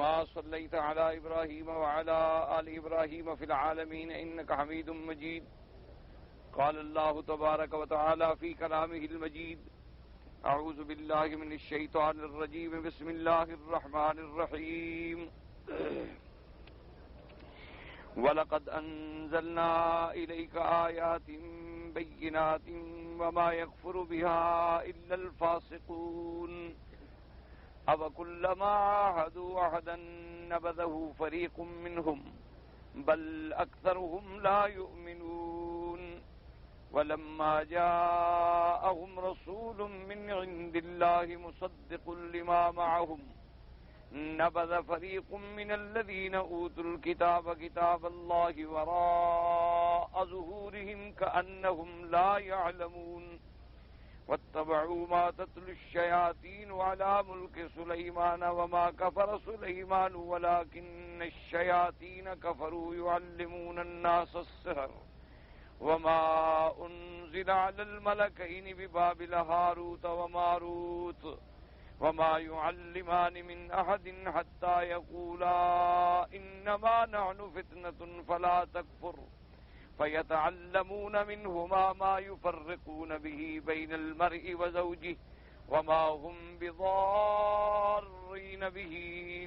كما صليت على إبراهيم وعلى آل إبراهيم في العالمين إنك حميد مجيد. قال الله تبارك وتعالى في كلامه المجيد: أعوذ بالله من الشيطان الرجيم. بسم الله الرحمن الرحيم. وَلَقَدْ أَنزَلْنَا إِلَيْكَ آيَاتٍ بَيِّنَاتٍ وَمَا يَكْفُرُ بِهَا إِلَّا الْفَاسِقُونَ أَوَكُلَّمَا عَاهَدُوا عَهْدًا نَبَذَهُ فَرِيقٌ مِّنْهُمْ بَلْ أَكْثَرُهُمْ لَا يُؤْمِنُونَ وَلَمَّا جَاءَهُمْ رَسُولٌ مِّنْ عِندِ اللَّهِ مُصَدِّقٌ لِّمَا مَعَهُمْ نبذ فريق من الذين أوتوا الكتاب كتاب الله وراء ظهورهم كأنهم لا يعلمون واتبعوا ما تتلو الشياطين على ملك سليمان وما كفر سليمان ولكن الشياطين كفروا يعلمون الناس السحر وما أنزل على الملكين ببابل هاروت وماروت وما يعلمان من أحد حتى يقولا إنما نحن فتنة فلا تكفر فيتعلمون منهما ما يفرقون به بين المرء وزوجه وما هم بضارين به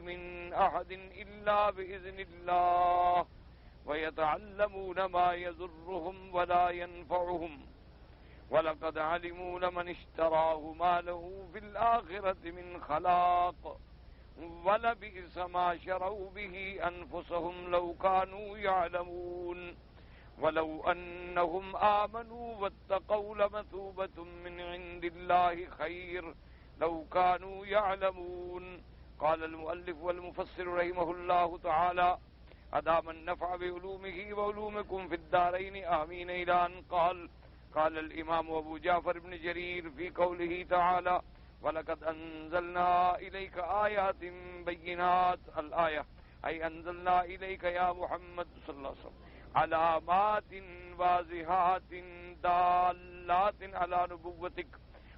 من أحد إلا بإذن الله ويتعلمون ما يضرهم ولا ينفعهم وَلَقَدْ عَلِمُوا لَمَنِ اشْتَرَاهُ مَا لَهُ فِي الْآخِرَةِ مِنْ خَلَاقٍ وَلَبِئْسَ مَا شَرَوْا بِهِ أَنفُسَهُمْ لَوْ كَانُوا يَعْلَمُونَ وَلَوْ أَنَّهُمْ آمَنُوا وَاتَّقَوْا لَمَثُوبَةٌ مِّنْ عِندِ اللَّهِ خَيْرٌ لَوْ كَانُوا يَعْلَمُونَ. قال المؤلف والمفسر رحمه الله تعالى: أدام النفع بعلومه وعلومكم في الدارين آمين. إلى أن قال الإمام أبو جعفر بن جرير في قوله تعالى: وَلَقَدْ أَنزَلْنَا إِلَيْكَ آيَاتٍ بَيِّنَاتٍ. الآية أي أنزلنا إليك يا محمد صلى الله عليه وسلم علامات واضحات دالات على نبوتك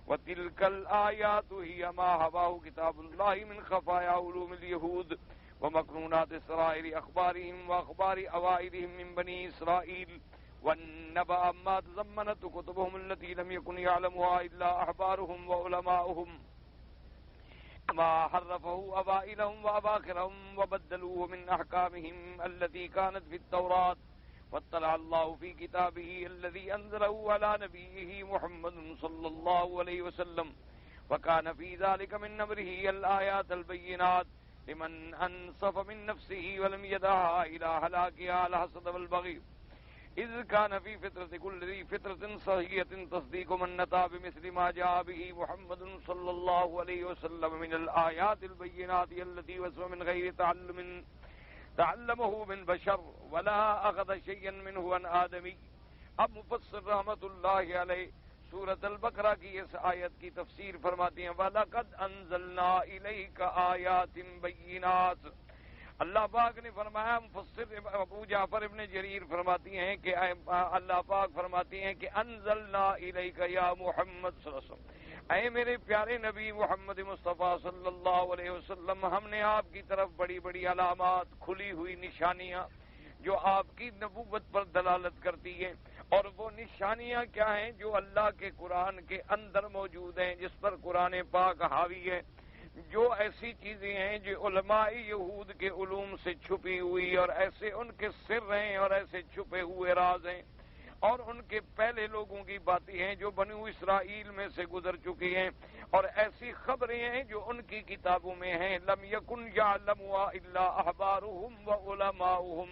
وتلك الآيات هي ما هواه كتاب الله من خفايا علوم اليهود ومكنونات إسرائيل أخبارهم وأخبار أوائلهم من بني إسرائيل والنبأ ما تضمنت كتبهم التي لم يكن يعلمها إلا أحبارهم وعلماؤهم ما حرفه أبائلهم وأباخرهم وبدلوه من أحكامهم التي كانت في التوراة واطلع الله في كتابه الذي أنزله على نبيه محمد صلى الله عليه وسلم وكان في ذلك من أمره الآيات البينات لمن أنصف من نفسه ولم يدعها إلى هلاكها الحسد والبغي إذ كان في فطرة كل ذي فطرة صحية تصديق من نطى بمثل ما جاء به محمد صلى الله عليه وسلم من الآيات البينات التي وصف من غير تعلمه من بشر ولا أخذ شيئا منه عن آدمی. اب مفسر رحمت اللہ علیہ سورۃ البقرہ کی اس آیت کی تفسیر فرماتی ہیں: وَلَقَدْ أَنزَلْنَا إِلَيْكَ آيَاتٍ بَيِّنَاتٍ. اللہ پاک نے فرمایا، مفسر ابو جعفر ابن جریر فرماتی ہیں کہ اللہ پاک فرماتی ہیں کہ انزلنا الیک یا محمد صلی اللہ علیہ وسلم، اے میرے پیارے نبی محمد مصطفیٰ صلی اللہ علیہ وسلم، ہم نے آپ کی طرف بڑی بڑی علامات، کھلی ہوئی نشانیاں جو آپ کی نبوت پر دلالت کرتی ہیں، اور وہ نشانیاں کیا ہیں؟ جو اللہ کے قرآن کے اندر موجود ہیں، جس پر قرآن پاک حاوی ہے، جو ایسی چیزیں ہیں جو علماء یہود کے علوم سے چھپی ہوئی اور ایسے ان کے سر ہیں اور ایسے چھپے ہوئے راز ہیں اور ان کے پہلے لوگوں کی باتیں ہیں جو بنو اسرائیل میں سے گزر چکی ہیں، اور ایسی خبریں ہیں جو ان کی کتابوں میں ہیں. لم یکن یعلمها الا احبارهم وعلماؤهم،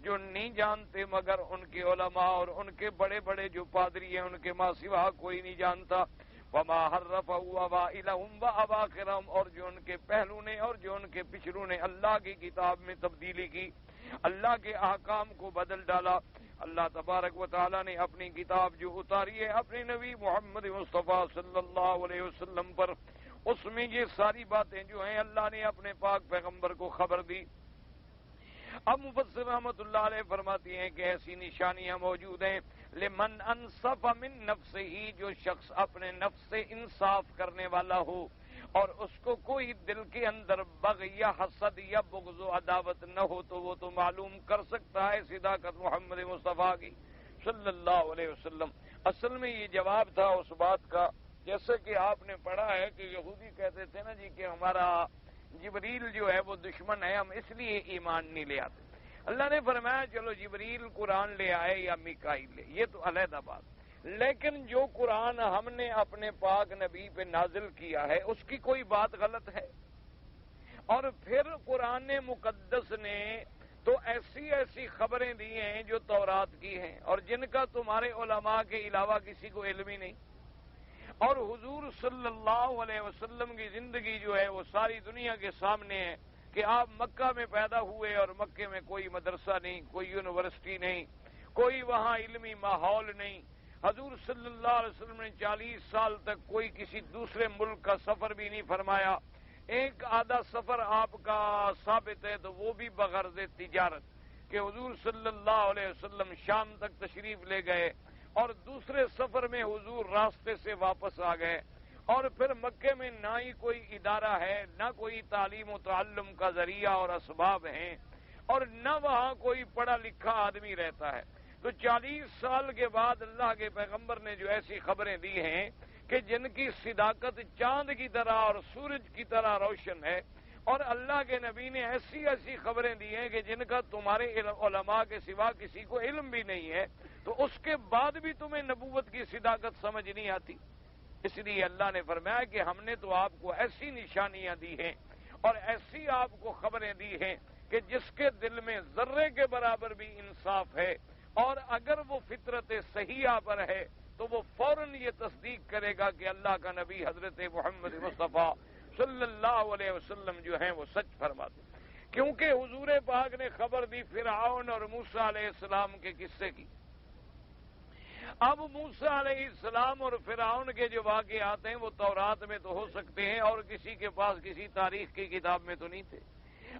جو نہیں جانتے مگر ان کے علماء اور ان کے بڑے بڑے جو پادری ہیں، ان کے ماں سوا کوئی نہیں جانتا. وما حرفه أبائلهم وأباخرهم، اور جو ان کے پہلو نے اور جو ان کے پچھلوں نے اللہ کی کتاب میں تبدیلی کی، اللہ کے احکام کو بدل ڈالا. اللہ تبارک و تعالی نے اپنی کتاب جو اتاری ہے اپنے نبی محمد مصطفیٰ صلی اللہ علیہ وسلم پر، اس میں یہ ساری باتیں جو ہیں اللہ نے اپنے پاک پیغمبر کو خبر دی. اب مفسر رحمت اللہ علیہ فرماتی ہیں کہ ایسی نشانیاں موجود ہیں لمن انصف من نفسہ، جو شخص اپنے نفس سے انصاف کرنے والا ہو اور اس کو کوئی دل کے اندر بغض یا حسد یا بغض و عداوت نہ ہو تو وہ تو معلوم کر سکتا ہے صداقت محمد مصطفیٰ کی صلی اللہ علیہ وسلم۔ اصل میں یہ جواب تھا اس بات کا، جیسے کہ آپ نے پڑھا ہے کہ یہودی کہتے تھے نا جی کہ ہمارا جبریل جو ہے وہ دشمن ہے، ہم اس لیے ایمان نہیں لے آتے۔ اللہ نے فرمایا چلو جبریل قرآن لے آئے یا میکائیل لے، یہ تو علیحدہ بات، لیکن جو قرآن ہم نے اپنے پاک نبی پہ نازل کیا ہے اس کی کوئی بات غلط ہے؟ اور پھر قرآن مقدس نے تو ایسی ایسی خبریں دی ہیں جو تورات کی ہیں اور جن کا تمہارے علماء کے علاوہ کسی کو علم ہی نہیں، اور حضور صلی اللہ علیہ وسلم کی زندگی جو ہے وہ ساری دنیا کے سامنے ہے کہ آپ مکہ میں پیدا ہوئے اور مکے میں کوئی مدرسہ نہیں، کوئی یونیورسٹی نہیں، کوئی وہاں علمی ماحول نہیں۔ حضور صلی اللہ علیہ وسلم نے 40 سال تک کوئی کسی دوسرے ملک کا سفر بھی نہیں فرمایا، ایک آدھا سفر آپ کا ثابت ہے تو وہ بھی بغرض تجارت کہ حضور صلی اللہ علیہ وسلم شام تک تشریف لے گئے اور دوسرے سفر میں حضور راستے سے واپس آ گئے، اور پھر مکے میں نہ ہی کوئی ادارہ ہے، نہ کوئی تعلیم و تعلم کا ذریعہ اور اسباب ہیں، اور نہ وہاں کوئی پڑھا لکھا آدمی رہتا ہے۔ تو 40 سال کے بعد اللہ کے پیغمبر نے جو ایسی خبریں دی ہیں کہ جن کی صداقت چاند کی طرح اور سورج کی طرح روشن ہے، اور اللہ کے نبی نے ایسی ایسی خبریں دی ہیں کہ جن کا تمہارے علماء کے سوا کسی کو علم بھی نہیں ہے، تو اس کے بعد بھی تمہیں نبوت کی صداقت سمجھ نہیں آتی۔ اس لیے اللہ نے فرمایا کہ ہم نے تو آپ کو ایسی نشانیاں دی ہیں اور ایسی آپ کو خبریں دی ہیں کہ جس کے دل میں ذرے کے برابر بھی انصاف ہے، اور اگر وہ فطرت صحیحہ پر ہے تو وہ فوراً یہ تصدیق کرے گا کہ اللہ کا نبی حضرت محمد مصطفیٰ صلی اللہ علیہ وسلم جو ہیں وہ سچ فرماتے، کیونکہ حضور پاک نے خبر دی فرعون اور موسیٰ علیہ السلام کے قصے کی۔ اب موسیٰ علیہ السلام اور فرعون کے جو واقعات ہیں وہ تورات میں تو ہو سکتے ہیں اور کسی کے پاس کسی تاریخ کی کتاب میں تو نہیں تھے،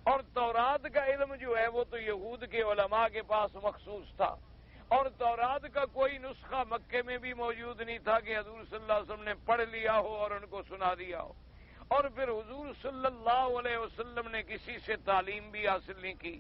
اور تورات کا علم جو ہے وہ تو یہود کے علماء کے پاس مخصوص تھا، اور تورات کا کوئی نسخہ مکے میں بھی موجود نہیں تھا کہ حضور صلی اللہ علیہ وسلم نے پڑھ لیا ہو اور ان کو سنا دیا ہو، اور پھر حضور صلی اللہ علیہ وسلم نے کسی سے تعلیم بھی حاصل نہیں کی،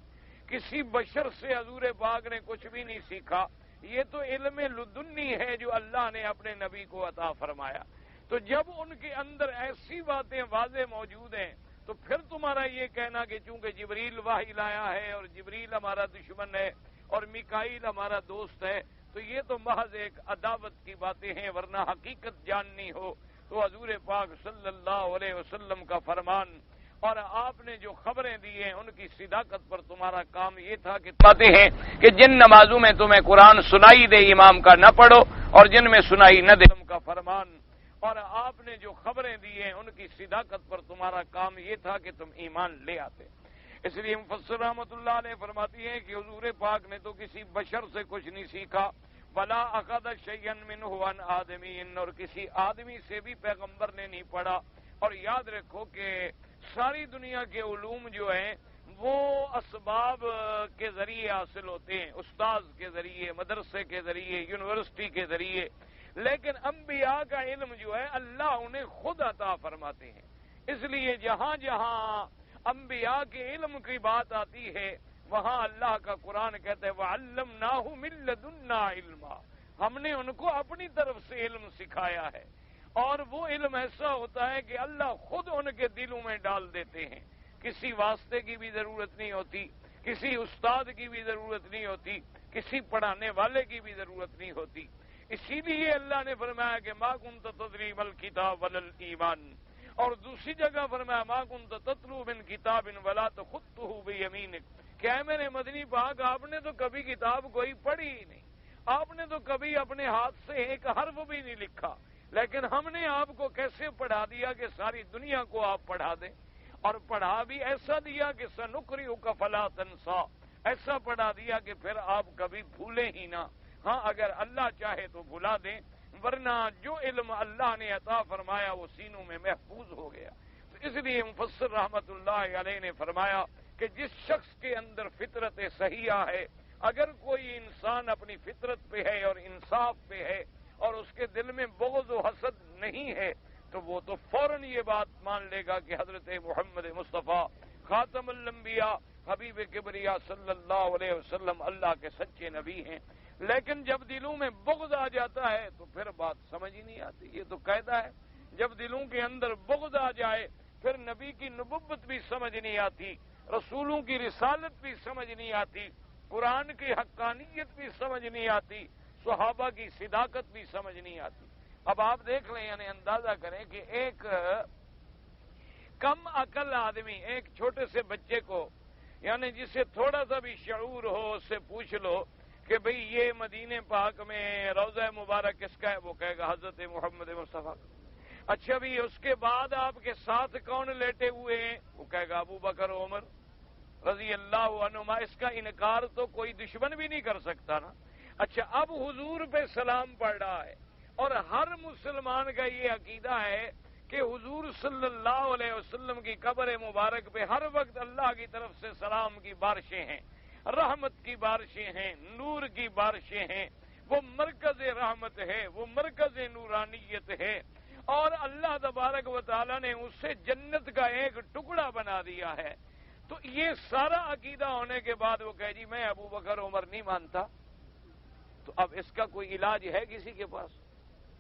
کسی بشر سے حضور پاک نے کچھ بھی نہیں سیکھا، یہ تو علم لدنی ہے جو اللہ نے اپنے نبی کو عطا فرمایا۔ تو جب ان کے اندر ایسی باتیں واضح موجود ہیں تو پھر تمہارا یہ کہنا کہ چونکہ جبریل وحی لایا ہے اور جبریل ہمارا دشمن ہے اور میکائیل ہمارا دوست ہے، تو یہ تو محض ایک عداوت کی باتیں ہیں، ورنہ حقیقت جاننی ہو تو حضور پاک صلی اللہ علیہ وسلم کا فرمان اور آپ نے جو خبریں دی ہیں ان کی صداقت پر تمہارا کام یہ تھا کہ باتیں ہیں کہ جن نمازوں میں تمہیں قرآن سنائی دے امام کا نہ پڑھو اور جن میں سنائی نہ دے کا فرمان، اور آپ نے جو خبریں دی ہیں ان کی صداقت پر تمہارا کام یہ تھا کہ تم ایمان لے آتے۔ اس لیے مفسر رحمۃ اللہ علیہ فرماتی ہیں کہ حضور پاک نے تو کسی بشر سے کچھ نہیں سیکھا، ولا اخذ شیئا منہ عن آدمی، اور کسی آدمی سے بھی پیغمبر نے نہیں پڑھا۔ اور یاد رکھو کہ ساری دنیا کے علوم جو ہیں وہ اسباب کے ذریعے حاصل ہوتے ہیں، استاذ کے ذریعے، مدرسے کے ذریعے، یونیورسٹی کے ذریعے، لیکن انبیاء کا علم جو ہے اللہ انہیں خود عطا فرماتے ہیں۔ اس لیے جہاں جہاں انبیاء کے علم کی بات آتی ہے وہاں اللہ کا قرآن کہتا ہے وَعَلَّمْنَاهُ مِن لَّدُنَّا عِلْمًا، ہم نے ان کو اپنی طرف سے علم سکھایا ہے، اور وہ علم ایسا ہوتا ہے کہ اللہ خود ان کے دلوں میں ڈال دیتے ہیں، کسی واسطے کی بھی ضرورت نہیں ہوتی، کسی استاد کی بھی ضرورت نہیں ہوتی، کسی پڑھانے والے کی بھی ضرورت نہیں ہوتی۔ اسی لیے اللہ نے فرمایا کہ ما کنت تدری ما الکتاب ولا الایمان، اور دوسری جگہ فرمایا ما کنت تتلو من کتاب ولا تخطہ بیمینک، کہ اے میرے مدنی پاک آپ نے تو کبھی کتاب کوئی پڑھی ہی نہیں، آپ نے تو کبھی اپنے ہاتھ سے ایک حرف بھی نہیں لکھا، لیکن ہم نے آپ کو کیسے پڑھا دیا کہ ساری دنیا کو آپ پڑھا دیں، اور پڑھا بھی ایسا دیا کہ سنقرئک فلا تنسیٰ، ایسا پڑھا دیا کہ پھر آپ کبھی بھولیں ہی نہ، ہاں اگر اللہ چاہے تو بھلا دیں، ورنہ جو علم اللہ نے عطا فرمایا وہ سینوں میں محفوظ ہو گیا۔ تو اس لیے مفسر رحمت اللہ علیہ نے فرمایا کہ جس شخص کے اندر فطرت صحیحہ ہے، اگر کوئی انسان اپنی فطرت پہ ہے اور انصاف پہ ہے اور اس کے دل میں بغض و حسد نہیں ہے، تو وہ تو فوراً یہ بات مان لے گا کہ حضرت محمد مصطفیٰ خاتم الانبیاء حبیب کبریا صلی اللہ علیہ وسلم اللہ کے سچے نبی ہیں. لیکن جب دلوں میں بغض آ جاتا ہے تو پھر بات سمجھ ہی نہیں آتی. یہ تو قاعدہ ہے، جب دلوں کے اندر بغض آ جائے پھر نبی کی نبوت بھی سمجھ نہیں آتی، رسولوں کی رسالت بھی سمجھ نہیں آتی، قرآن کی حقانیت بھی سمجھ نہیں آتی، صحابہ کی صداقت بھی سمجھ نہیں آتی. اب آپ دیکھ لیں، یعنی اندازہ کریں کہ ایک کم عقل آدمی ایک چھوٹے سے بچے کو، یعنی جسے تھوڑا سا بھی شعور ہو، اس سے پوچھ لو کہ بھئی یہ مدینے پاک میں روضہ مبارک کس کا ہے، وہ کہے گا حضرت محمد مصطفیٰ. اچھا بھی اس کے بعد آپ کے ساتھ کون لیٹے ہوئے ہیں، وہ کہے گا ابو بکر عمر رضی اللہ عنہما. اس کا انکار تو کوئی دشمن بھی نہیں کر سکتا نا. اچھا اب حضور پہ سلام پڑ رہا ہے اور ہر مسلمان کا یہ عقیدہ ہے کہ حضور صلی اللہ علیہ وسلم کی قبر مبارک پہ ہر وقت اللہ کی طرف سے سلام کی بارشیں ہیں، رحمت کی بارشیں ہیں، نور کی بارشیں ہیں. وہ مرکز رحمت ہے، وہ مرکز نورانیت ہے، اور اللہ تبارک و تعالی نے اس سے جنت کا ایک ٹکڑا بنا دیا ہے. تو یہ سارا عقیدہ ہونے کے بعد وہ کہے جی میں ابو بکر عمر نہیں مانتا. تو اب اس کا کوئی علاج ہے کسی کے پاس؟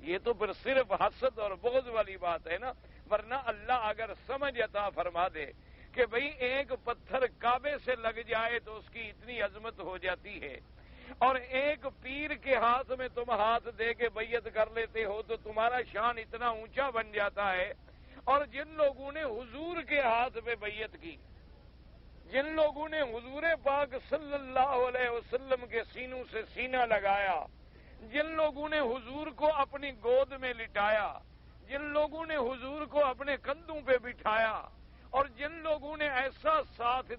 یہ تو پھر صرف حسد اور بغض والی بات ہے نا. ورنہ اللہ اگر سمجھ عطا فرما دے کہ بھئی ایک پتھر کعبے سے لگ جائے تو اس کی اتنی عظمت ہو جاتی ہے، اور ایک پیر کے ہاتھ میں تم ہاتھ دے کے بیعت کر لیتے ہو تو تمہارا شان اتنا اونچا بن جاتا ہے. اور جن لوگوں نے حضور کے ہاتھ پہ بیعت کی، جن لوگوں نے حضور پاک صلی اللہ علیہ وسلم کے سینوں سے سینہ لگایا، جن لوگوں نے حضور کو اپنی گود میں لٹایا، جن لوگوں نے حضور کو اپنے کندھوں پہ بٹھایا، اور جن لوگوں نے ایسا ساتھ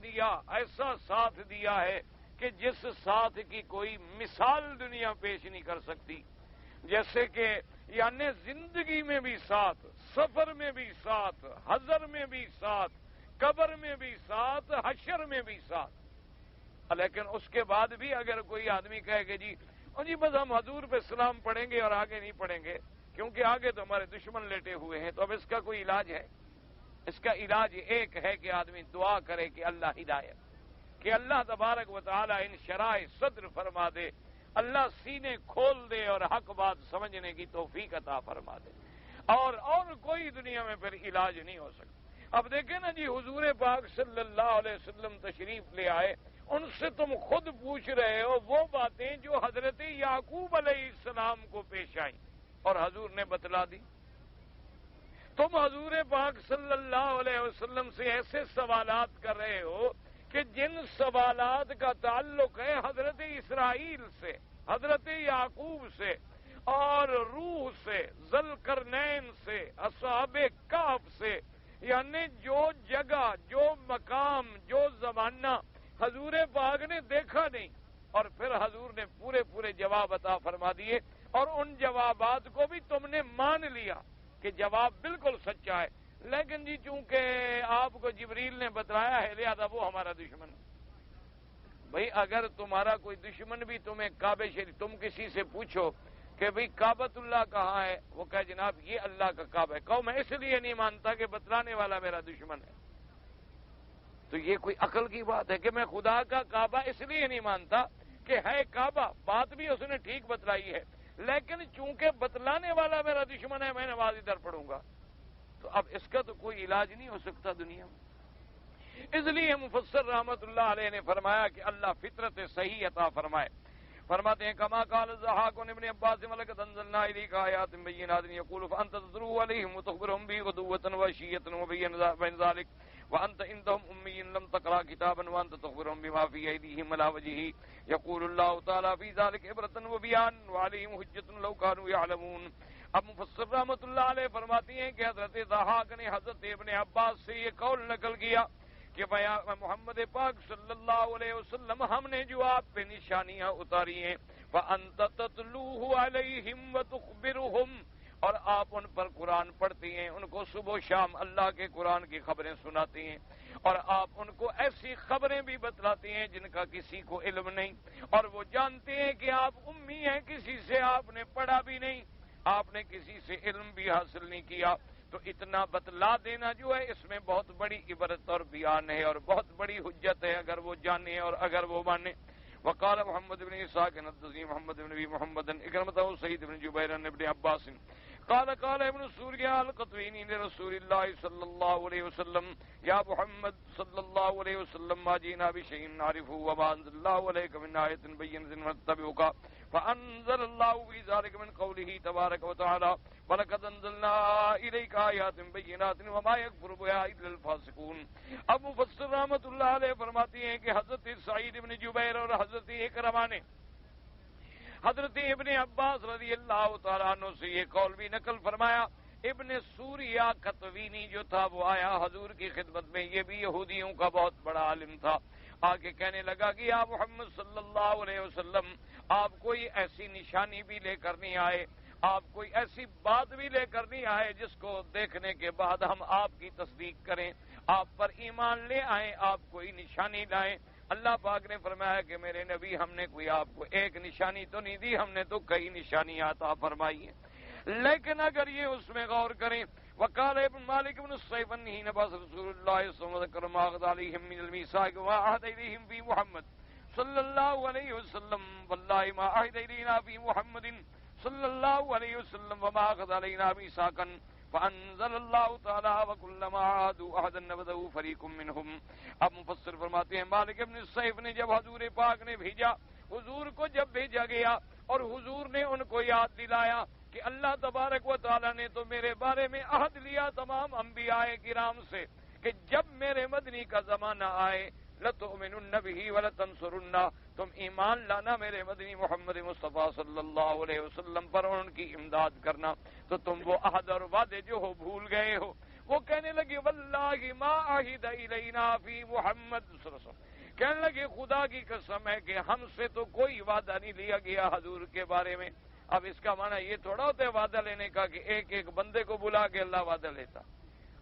دیا ہے کہ جس ساتھ کی کوئی مثال دنیا پیش نہیں کر سکتی. جیسے کہ یعنی زندگی میں بھی ساتھ، سفر میں بھی ساتھ، حضر میں بھی ساتھ، قبر میں بھی ساتھ، حشر میں بھی ساتھ. لیکن اس کے بعد بھی اگر کوئی آدمی کہے کہ جی بس ہم حضور پہ سلام پڑھیں گے اور آگے نہیں پڑھیں گے کیونکہ آگے تو ہمارے دشمن لیٹے ہوئے ہیں، تو اب اس کا کوئی علاج ہے؟ اس کا علاج ایک ہے کہ آدمی دعا کرے کہ اللہ ہدایت، کہ اللہ تبارک و تعالی ان شرائع صدر فرما دے، اللہ سینے کھول دے اور حق بات سمجھنے کی توفیق عطا فرما دے. اور کوئی دنیا میں پھر علاج نہیں ہو سکتا. اب دیکھیں نا جی، حضور پاک صلی اللہ علیہ وسلم تشریف لے آئے، ان سے تم خود پوچھ رہے ہو وہ باتیں جو حضرت یعقوب علیہ السلام کو پیش آئیں اور حضور نے بتلا دی. تم حضور پاک صلی اللہ علیہ وسلم سے ایسے سوالات کر رہے ہو کہ جن سوالات کا تعلق ہے حضرت اسرائیل سے، حضرت یعقوب سے، اور روح سے، ذوالقرنین سے، اصحاب کہف سے. یعنی جو جگہ، جو مقام، جو زمانہ حضور پاک نے دیکھا نہیں، اور پھر حضور نے پورے جواب عطا فرما دیے، اور ان جوابات کو بھی تم نے مان لیا کہ جواب بالکل سچا ہے. لیکن جی چونکہ آپ کو جبریل نے بتلایا ہے لہذا وہ ہمارا دشمن ہے. بھئی اگر تمہارا کوئی دشمن بھی تمہیں کعبے شریف، تم کسی سے پوچھو کہ بھئی کعبۃ اللہ کہاں ہے، وہ کہے جناب یہ اللہ کا کعبہ ہے، کہو میں اس لیے نہیں مانتا کہ بتلانے والا میرا دشمن ہے. تو یہ کوئی عقل کی بات ہے کہ میں خدا کا کعبہ اس لیے نہیں مانتا کہ ہے کعبہ، بات بھی اس نے ٹھیک بتلائی ہے، لیکن چونکہ بتلانے والا میرا دشمن ہے میں نماز ادھر پڑھوں گا. تو اب اس کا تو کوئی علاج نہیں ہو سکتا دنیا میں. اس لیے مفسر رحمت اللہ علیہ نے فرمایا کہ اللہ فطرت صحیح عطا فرمائے. فرماتے ہیں کما قال الضحاک ابن عباس ملکت انزلنا الیک آیات بینات یقول فانت تتلو علیہم وتخبرهم بغدوۃ وعشیۃ وبین ذلک وانت عندهم امی لم تقرأ کتابا وانت تخبرهم بما فی ایدیہم علی وجهہ یقول اللہ تعالی فی ذلک عبرۃ وبیان وعلیہم حجۃ لو کانوا یعلمون. اب مفسر رحمت اللہ علیہ فرماتی ہیں کہ حضرت ضحاک نے حضرت ابن عباس سے یہ قول نقل کیا کہ محمد پاک صلی اللہ علیہ وسلم ہم نے جو آپ پہ نشانیاں اتاری ہیں فَأَنْتَ تَتْلُوهُ عَلَيْهِمْ وَتُخْبِرُهُمْ، اور آپ ان پر قرآن پڑھتی ہیں، ان کو صبح و شام اللہ کے قرآن کی خبریں سناتی ہیں، اور آپ ان کو ایسی خبریں بھی بتلاتی ہیں جن کا کسی کو علم نہیں، اور وہ جانتے ہیں کہ آپ امی ہیں، کسی سے آپ نے پڑھا بھی نہیں، آپ نے کسی سے علم بھی حاصل نہیں کیا. تو اتنا بتلا دینا جو ہے اس میں بہت بڑی عبرت اور بیان ہے اور بہت بڑی حجت ہے اگر وہ جانے اور اگر وہ مانے. وقال محمد بن اسحاق حدثني محمد بن ابي محمد اكرمه سعيد بن جبير بن عباس قال ابن سوريا القطويني لرسول الله صلى الله عليه وسلم يا محمد صلى الله عليه وسلم ما جئنا بشيء نعرفه وما انزل الله عليك من آية بينة نتبعك فأنزل الله في ذلك من قوله تبارك وتعالى ولقد انزلنا إليك آيات بينات وما يكفر بها إلا الفاسقون. اب مفسر رحمت اللہ علیہ فرماتی ہیں کہ حضرت سعید بن جبیر اور حضرت اکرمہ نے حضرت ابن عباس رضی اللہ تعالیٰ عنہ سے یہ قول بھی نقل فرمایا. ابن سوریا قطوینی جو تھا وہ آیا حضور کی خدمت میں، یہ بھی یہودیوں کا بہت بڑا عالم تھا. آگے کہنے لگا کہ یا محمد صلی اللہ علیہ وسلم آپ کوئی ایسی نشانی بھی لے کر نہیں آئے، آپ کوئی ایسی بات بھی لے کر نہیں آئے جس کو دیکھنے کے بعد ہم آپ کی تصدیق کریں، آپ پر ایمان لے آئیں، آپ کوئی نشانی لائیں. اللہ پاک نے فرمایا کہ میرے نبی ہم نے کوئی آپ کو ایک نشانی تو نہیں دی، ہم نے تو کئی نشانیاں عطا فرمائی ہیں. لیکن اگر یہ اس میں غور کریں وقال ابن مالک بن الصیفن حين بعث رسول الله صلى الله عليه وسلم ما أخذ عليهم من الميثاق وعهد إليهم في محمد صلى الله عليه وسلم والله ما عهد إلينا في محمد صلى الله عليه وسلم وما أخذ علينا ميثاقا فأنزل الله تعالى وكلما عاهدوا عهدا نبذه فريق منهم. اب مفسر فرماتے ہیں مالک ابن الصیف نے جب حضور پاک نے بھیجا، حضور کو جب بھیجا گیا اور حضور نے ان کو یاد دلایا کہ اللہ تبارک و تعالیٰ نے تو میرے بارے میں عہد لیا تمام انبیاء کرام سے کہ جب میرے مدنی کا زمانہ آئے لَتُؤْمِنُنَّ بِهِ وَلَتَنْصُرُنَّ، تم ایمان لانا میرے مدنی محمد مصطفیٰ صلی اللہ علیہ وسلم پر اور ان کی امداد کرنا. تو تم وہ عہد اور وعدے جو ہو بھول گئے ہو. وہ کہنے لگے واللہ ما عہد الینا فی محمد صلی اللہ علیہ وسلم، کہنے لگے خدا کی قسم ہے کہ ہم سے تو کوئی وعدہ نہیں لیا گیا حضور کے بارے میں. اب اس کا معنی یہ تھوڑا ہوتا ہے وعدہ لینے کا کہ ایک ایک بندے کو بلا کے اللہ وعدہ لیتا.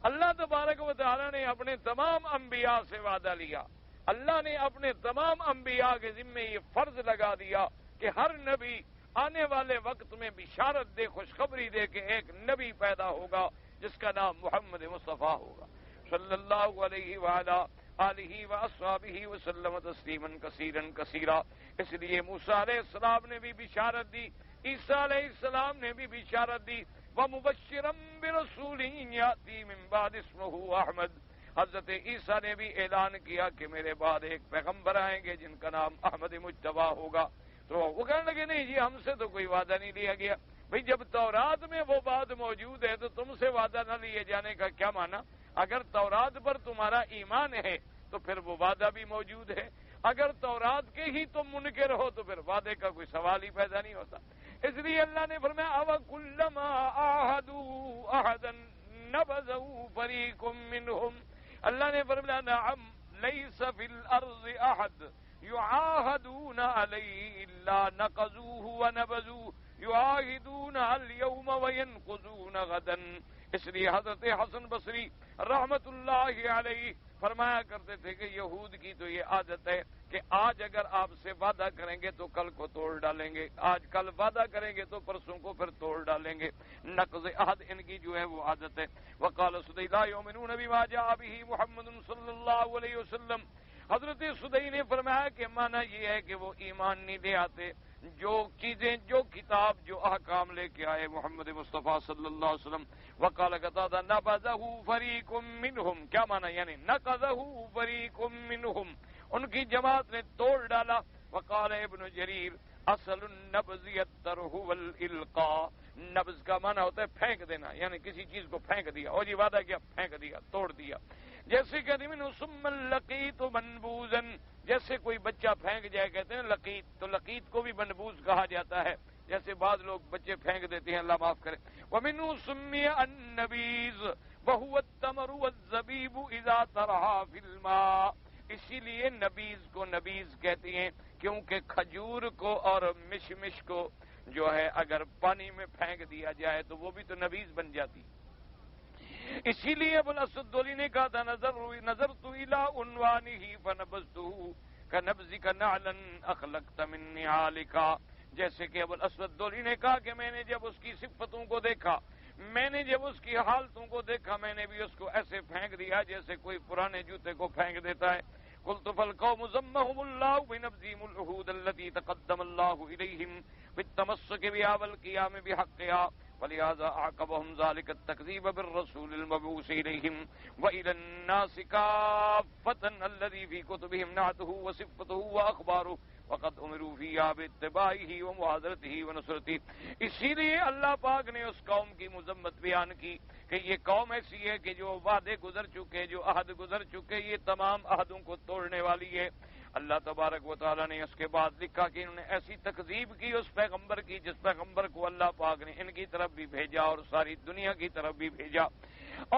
اللہ تبارک و تعالیٰ نے اپنے تمام انبیاء سے وعدہ لیا. اللہ نے اپنے تمام انبیاء کے ذمے یہ فرض لگا دیا کہ ہر نبی آنے والے وقت میں بشارت دے، خوشخبری دے کہ ایک نبی پیدا ہوگا جس کا نام محمد مصطفیٰ ہوگا صلی اللہ علیہ وآلہ آلہ واصحابہ وسلم تسلیما کثیرا کثیرا. اس لیے موسیٰ علیہ السلام نے بھی بشارت دی، عیسیٰ علیہ السلام نے بھی بشارت دی وَمُبَشِّرًا بِرَسُولٍ يَأْتِي مِن بَعْدِ اسْمُهُ احمد. حضرت عیسیٰ نے بھی اعلان کیا کہ میرے بعد ایک پیغمبر آئیں گے جن کا نام احمد مجتبیٰ ہوگا. تو وہ کہنے لگے نہیں جی ہم سے تو کوئی وعدہ نہیں لیا گیا. بھئی جب تورات میں وہ بات موجود ہے تو تم سے وعدہ نہ لیے جانے کا کیا معنی؟ اگر تورات پر تمہارا ایمان ہے تو پھر وہ وعدہ بھی موجود ہے. اگر تورات کے ہی تم منکر ہو تو پھر وعدے کا کوئی سوال ہی پیدا نہیں ہوتا. اس لیے اللہ نے فرمایا وَكُلَّمَا عَاهَدُوا عَهْدًا نَبَذَهُ فَرِيقٌ مِّنْهُمْ. اللہ نے فرمایا نعم لَيْسَ فِي الْأَرْضِ أَحَدٌ يُعَاهَدُونَ عَلَيْهِ إِلَّا نَقَضُوهُ وَنَبَذُوهُ يُعَاهِدُونَ الْيَوْمَ وَيَنْقُضُونَ غَدًا. اس لیے حضرت حسن بصری رحمت اللہ علیہ فرمایا کرتے تھے کہ یہود کی تو یہ عادت ہے کہ آج اگر آپ سے وعدہ کریں گے تو کل کو توڑ ڈالیں گے، آج کل وعدہ کریں گے تو پرسوں کو پھر توڑ ڈالیں گے. نقض عہد ان کی جو ہے وہ عادت ہے. وقال سدی لا یؤمنون بما جاء به محمد صلی اللہ علیہ وسلم. حضرت سدی نے فرمایا کہ معنی یہ ہے کہ وہ ایمان نہیں لے آتے جو چیزیں، جو کتاب، جو احکام لے کے آئے محمد مصطفیٰ صلی اللہ علیہ وسلم. وقال قتادہ نبذہ فریق منہم، کیا معنی یعنی نقضہ فریق منہم، ان کی جماعت نے توڑ ڈالا. وقال ابن جریر اصل النبذ الطرح والالقاء. نبذ کا معنی ہوتا ہے پھینک دینا، یعنی کسی چیز کو پھینک دیا، اور یہ وعدہ کیا پھینک دیا، توڑ دیا. جیسے کہ ثم لقیت منبوذا، جیسے کوئی بچہ پھینک جائے کہتے ہیں لقیت، تو لقیت کو بھی منبوذ کہا جاتا ہے. جیسے بعض لوگ بچے پھینک دیتے ہیں، اللہ معاف کرے. ومنه سمي النبيذ وهو التمر والزبيب اذا ترعى في الماء. اسی لیے نبیذ کو نبیذ کہتے ہیں کیونکہ کھجور کو اور مشمش کو جو ہے اگر پانی میں پھینک دیا جائے تو وہ بھی تو نبیذ بن جاتی. اسی لیے ابو الاسود دولی نے کہا تھا نظرت الى عنوانه فنبذته كنبذك نعلا اخلقت من نعالك. جیسے کہ ابو الاسود دولی نے کہا کہ میں نے جب اس کی صفتوں کو دیکھا میں نے جب اس کی حالتوں کو دیکھا میں نے بھی اس کو ایسے پھینک دیا جیسے کوئی پرانے جوتے کو پھینک دیتا ہے. قلت فالقوم ذمهم الله بنبذهم العهود التي تقدم الله إليهم بالتمسك بها والقيام بحقها ولهذا أعقبهم ذلك التكذيب بالرسول المبعوث إليهم وإلى الناس كافة الذي في كتبهم نعته وصفته وأخباره وقد امروا فيها باتباعه ومحاذرته ونصرته. اسی لیے اللہ پاک نے اس قوم کی مذمت بیان کی کہ یہ قوم ایسی ہے کہ جو وعدے گزر چکے، جو عہد گزر چکے، یہ تمام عہدوں کو توڑنے والی ہے. اللہ تبارک و تعالیٰ نے اس کے بعد لکھا کہ انہوں نے ایسی تکذیب کی اس پیغمبر کی جس پیغمبر کو اللہ پاک نے ان کی طرف بھی بھیجا اور ساری دنیا کی طرف بھی بھیجا،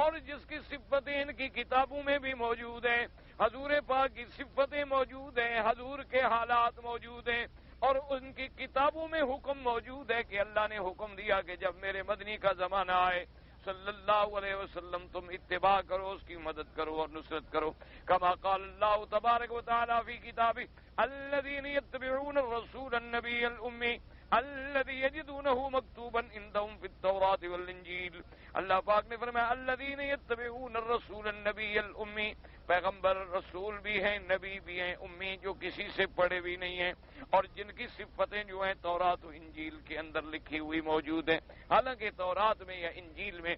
اور جس کی صفتیں ان کی کتابوں میں بھی موجود ہیں. حضور پاک کی صفتیں موجود ہیں، حضور کے حالات موجود ہیں، اور ان کی کتابوں میں حکم موجود ہے کہ اللہ نے حکم دیا کہ جب میرے مدنی کا زمانہ آئے صلی اللہ علیہ وسلم تم اتباع کرو، اس کی مدد کرو اور نصرت کرو. کما قال اللہ تبارک و تعالی فی کتابہ الذین یتبعون الرسول النبی الأمی الذی یجدونہ مکتوبا عندہم فی التوراۃ والانجیل. اللہ پاک نے فرمایا الذین یتبعون الرسول النبی الأمی، پیغمبر رسول بھی ہیں، نبی بھی ہیں، امی جو کسی سے پڑھے بھی نہیں ہیں، اور جن کی صفتیں جو ہیں تورات و انجیل کے اندر لکھی ہوئی موجود ہیں. حالانکہ تورات میں یا انجیل میں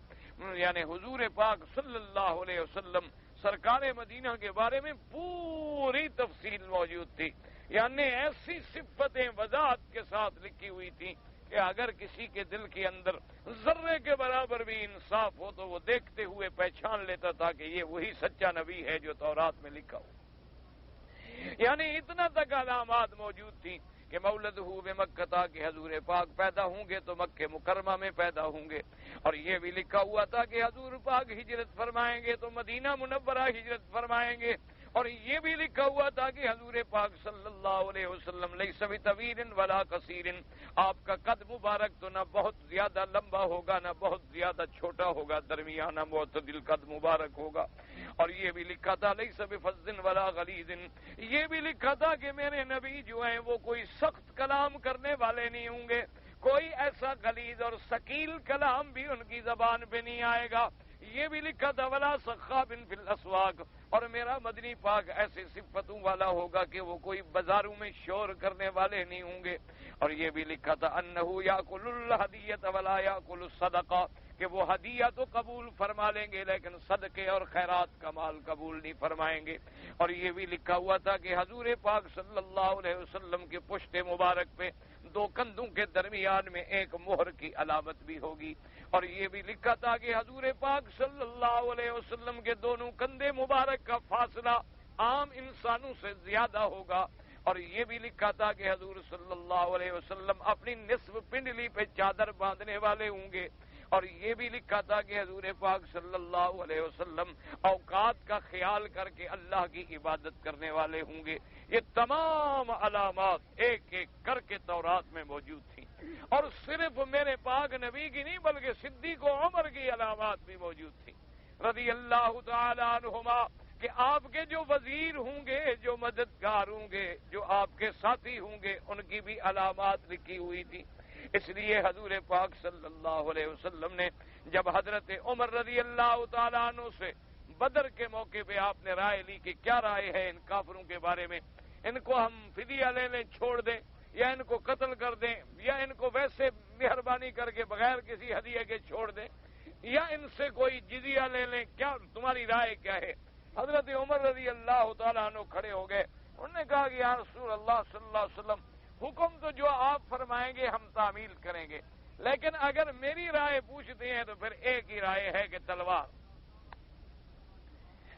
یعنی حضور پاک صلی اللہ علیہ وسلم سرکار مدینہ کے بارے میں پوری تفصیل موجود تھی، یعنی ایسی صفتیں وضاحت کے ساتھ لکھی ہوئی تھیں کہ اگر کسی کے دل کے اندر ذرے کے برابر بھی انصاف ہو تو وہ دیکھتے ہوئے پہچان لیتا تھا کہ یہ وہی سچا نبی ہے جو تورات میں لکھا ہو. یعنی اتنا تک علامات موجود تھیں کہ مولدہ بمکہ تھا کہ حضور پاک پیدا ہوں گے تو مکہ مکرمہ میں پیدا ہوں گے، اور یہ بھی لکھا ہوا تھا کہ حضور پاک ہجرت فرمائیں گے تو مدینہ منورہ ہجرت فرمائیں گے، اور یہ بھی لکھا ہوا تھا کہ حضور پاک صلی اللہ علیہ وسلم لیس بطویل ولا قصیر، آپ کا قد مبارک تو نہ بہت زیادہ لمبا ہوگا نہ بہت زیادہ چھوٹا ہوگا، درمیانہ معتدل قد مبارک ہوگا. اور یہ بھی لکھا تھا لیس بفظ ولا غلیظ، یہ بھی لکھا تھا کہ میرے نبی جو ہیں وہ کوئی سخت کلام کرنے والے نہیں ہوں گے، کوئی ایسا غلیظ اور ثقیل کلام بھی ان کی زبان پہ نہیں آئے گا. یہ بھی لکھا تھا ولا صخاب فی الاسواق، اور میرا مدنی پاک ایسے صفتوں والا ہوگا کہ وہ کوئی بازاروں میں شور کرنے والے نہیں ہوں گے. اور یہ بھی لکھا تھا انہ یاکل الہدیۃ ولا یاکل الصدقہ، کہ وہ ہدیہ تو قبول فرما لیں گے لیکن صدقے اور خیرات کا مال قبول نہیں فرمائیں گے. اور یہ بھی لکھا ہوا تھا کہ حضور پاک صلی اللہ علیہ وسلم کے پشت مبارک پہ دو کندھوں کے درمیان میں ایک مہر کی علامت بھی ہوگی. اور یہ بھی لکھا تھا کہ حضور پاک صلی اللہ علیہ وسلم کے دونوں کندھے مبارک کا فاصلہ عام انسانوں سے زیادہ ہوگا. اور یہ بھی لکھا تھا کہ حضور صلی اللہ علیہ وسلم اپنی نصف پنڈلی پہ چادر باندھنے والے ہوں گے. اور یہ بھی لکھا تھا کہ حضور پاک صلی اللہ علیہ وسلم اوقات کا خیال کر کے اللہ کی عبادت کرنے والے ہوں گے. یہ تمام علامات ایک ایک کر کے تورات میں موجود تھیں، اور صرف میرے پاک نبی کی نہیں بلکہ صدیق و عمر کی علامات بھی موجود تھیں رضی اللہ تعالی عنہما، کہ آپ کے جو وزیر ہوں گے، جو مددگار ہوں گے، جو آپ کے ساتھی ہوں گے، ان کی بھی علامات لکھی ہوئی تھی. اس لیے حضور پاک صلی اللہ علیہ وسلم نے جب حضرت عمر رضی اللہ تعالیٰ عنہ سے بدر کے موقع پہ آپ نے رائے لی کہ کیا رائے ہے ان کافروں کے بارے میں، ان کو ہم فدیہ لے لیں چھوڑ دیں، یا ان کو قتل کر دیں، یا ان کو ویسے مہربانی کر کے بغیر کسی ہدیے کے چھوڑ دیں، یا ان سے کوئی جزیہ لے لیں، کیا تمہاری رائے کیا ہے؟ حضرت عمر رضی اللہ تعالیٰ عنہ کھڑے ہو گئے. انہوں نے کہا کہ یا رسول اللہ صلی اللہ علیہ وسلم، حکم تو جو آپ فرمائیں گے ہم تعمیل کریں گے، لیکن اگر میری رائے پوچھتے ہیں تو پھر ایک ہی رائے ہے کہ تلوار.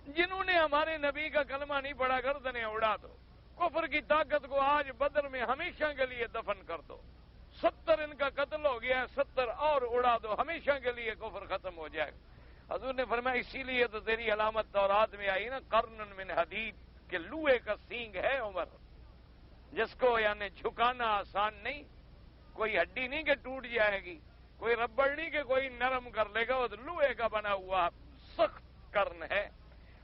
جنہوں نے ہمارے نبی کا کلمہ نہیں پڑھا گردنیں اڑا دو، کفر کی طاقت کو آج بدر میں ہمیشہ کے لیے دفن کر دو. 70 ان کا قتل ہو گیا ہے، 70 اور اڑا دو، ہمیشہ کے لیے کفر ختم ہو جائے گا. حضور نے فرمایا اسی لیے تو تیری علامت تورات میں آئی نا، قرن من حدید، کہ لوہے کا سینگ ہے عمر، جس کو یعنی جھکانا آسان نہیں، کوئی ہڈی نہیں کہ ٹوٹ جائے گی، کوئی ربڑ نہیں کہ کوئی نرم کر لے گا، وہ لوہے کا بنا ہوا سخت قرن ہے.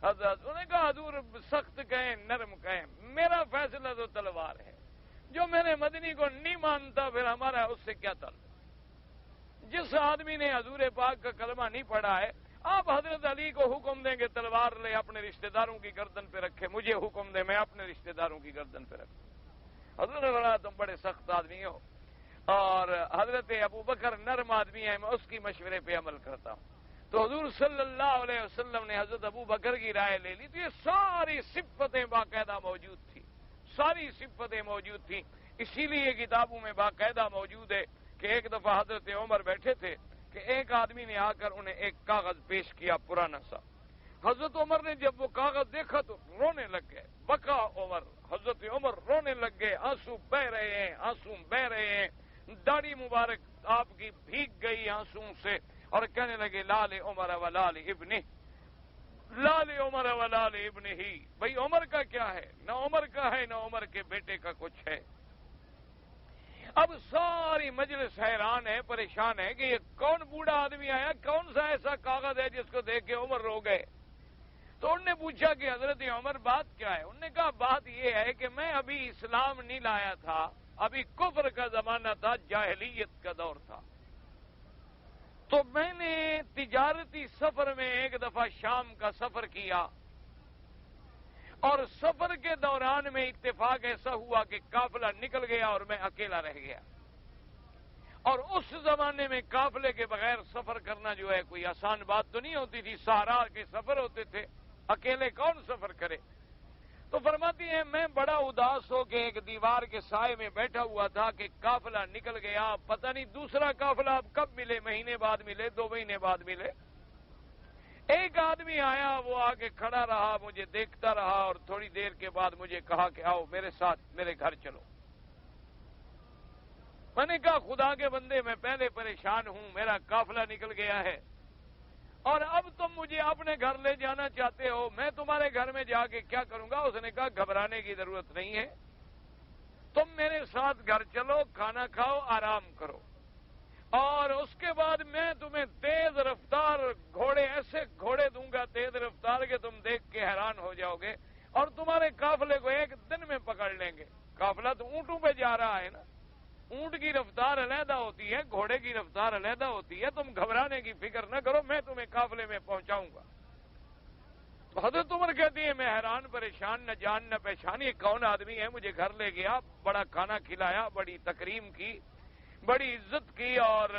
حضرت انہوں نے کہا حضور سخت کہیں نرم کہیں، میرا فیصلہ تو تلوار ہے. جو میرے مدنی کو نہیں مانتا پھر ہمارا اس سے کیا تعلق؟ جس آدمی نے حضور پاک کا کلمہ نہیں پڑھا ہے، آپ حضرت علی کو حکم دیں گے تلوار لے اپنے رشتہ داروں کی گردن پہ رکھے، مجھے حکم دے میں اپنے رشتہ داروں کی گردن پہ رکھوں۔ حضرت نے فرمایا تم بڑے سخت آدمی ہو، اور حضرت ابو بکر نرم آدمی ہے، میں اس کی مشورے پہ عمل کرتا ہوں۔ تو حضور صلی اللہ علیہ وسلم نے حضرت ابو بکر کی رائے لے لی، تو یہ ساری صفتیں باقاعدہ موجود تھی، ساری صفتیں موجود تھیں۔ اسی لیے کتابوں میں باقاعدہ موجود ہے کہ ایک دفعہ حضرت عمر بیٹھے تھے کہ ایک آدمی نے آ کر انہیں ایک کاغذ پیش کیا پرانا سا۔ حضرت عمر نے جب وہ کاغذ دیکھا تو رونے لگ گئے، بکا عمر، حضرت عمر رونے لگ گئے، آنسو بہ رہے ہیں، آنسو بہ رہے ہیں، داڑھی مبارک آپ کی بھیگ گئی آنسو سے، اور کہنے لگے لال عمر ولال ابن، لال عمر ولال ابن ہی، بھائی عمر کا کیا ہے؟ نہ عمر کا ہے نہ عمر کے بیٹے کا کچھ ہے۔ اب ساری مجلس حیران ہے، پریشان ہے کہ یہ کون بوڑھا آدمی آیا، کون سا ایسا کاغذ ہے جس کو دیکھ کے عمر رو گئے۔ تو انہوں نے پوچھا کہ حضرت عمر بات کیا ہے؟ انہوں نے کہا بات یہ ہے کہ میں ابھی اسلام نہیں لایا تھا، ابھی کفر کا زمانہ تھا، جاہلیت کا دور تھا، تو میں نے تجارتی سفر میں ایک دفعہ شام کا سفر کیا، اور سفر کے دوران میں اتفاق ایسا ہوا کہ قافلہ نکل گیا اور میں اکیلا رہ گیا، اور اس زمانے میں قافلے کے بغیر سفر کرنا جو ہے کوئی آسان بات تو نہیں ہوتی تھی، صحرا کے سفر ہوتے تھے، اکیلے کون سفر کرے؟ تو فرماتی ہیں میں بڑا اداس ہو کے ایک دیوار کے سائے میں بیٹھا ہوا تھا کہ قافلہ نکل گیا، پتہ نہیں دوسرا قافلہ اب کب ملے، مہینے بعد ملے، 2 مہینے بعد ملے۔ ایک آدمی آیا، وہ آگے کھڑا رہا، مجھے دیکھتا رہا، اور تھوڑی دیر کے بعد مجھے کہا کہ آؤ میرے ساتھ میرے گھر چلو۔ میں نے کہا خدا کے بندے میں پہلے پریشان ہوں، میرا قافلہ نکل گیا ہے، اور اب تم مجھے اپنے گھر لے جانا چاہتے ہو، میں تمہارے گھر میں جا کے کیا کروں گا؟ اس نے کہا گھبرانے کی ضرورت نہیں ہے، تم میرے ساتھ گھر چلو، کھانا کھاؤ، آرام کرو، اور اس کے بعد میں تمہیں تیز رفتار گھوڑے، ایسے گھوڑے دوں گا تیز رفتار کے تم دیکھ کے حیران ہو جاؤ گے، اور تمہارے قافلے کو ایک دن میں پکڑ لیں گے۔ قافلہ تو اونٹوں پہ جا رہا ہے نا، اونٹ کی رفتار علیحدہ ہوتی ہے، گھوڑے کی رفتار علیحدہ ہوتی ہے، تم گھبرانے کی فکر نہ کرو، میں تمہیں قافلے میں پہنچاؤں گا۔ تو حضرت عمر کہتی ہے میں حیران پریشان، نہ جان نہ پہچان، یہ کون آدمی ہے؟ مجھے گھر لے گیا، بڑا کھانا کھلایا، بڑی تکریم کی، بڑی عزت کی، اور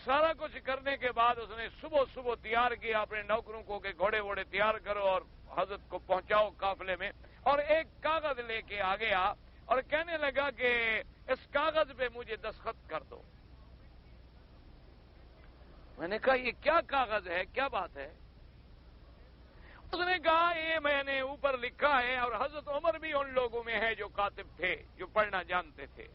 سارا کچھ کرنے کے بعد اس نے صبح صبح تیار کیا اپنے نوکروں کو کہ گھوڑے ووڑے تیار کرو اور حضرت کو پہنچاؤ قافلے میں، اور ایک کاغذ لے کے آ گیا اور کہنے لگا کہ اس کاغذ پہ مجھے دستخط کر دو۔ میں نے کہا یہ کیا کاغذ ہے، کیا بات ہے؟ اس نے کہا یہ میں نے اوپر لکھا ہے، اور حضرت عمر بھی ان لوگوں میں ہے جو کاتب تھے، جو پڑھنا جانتے تھے،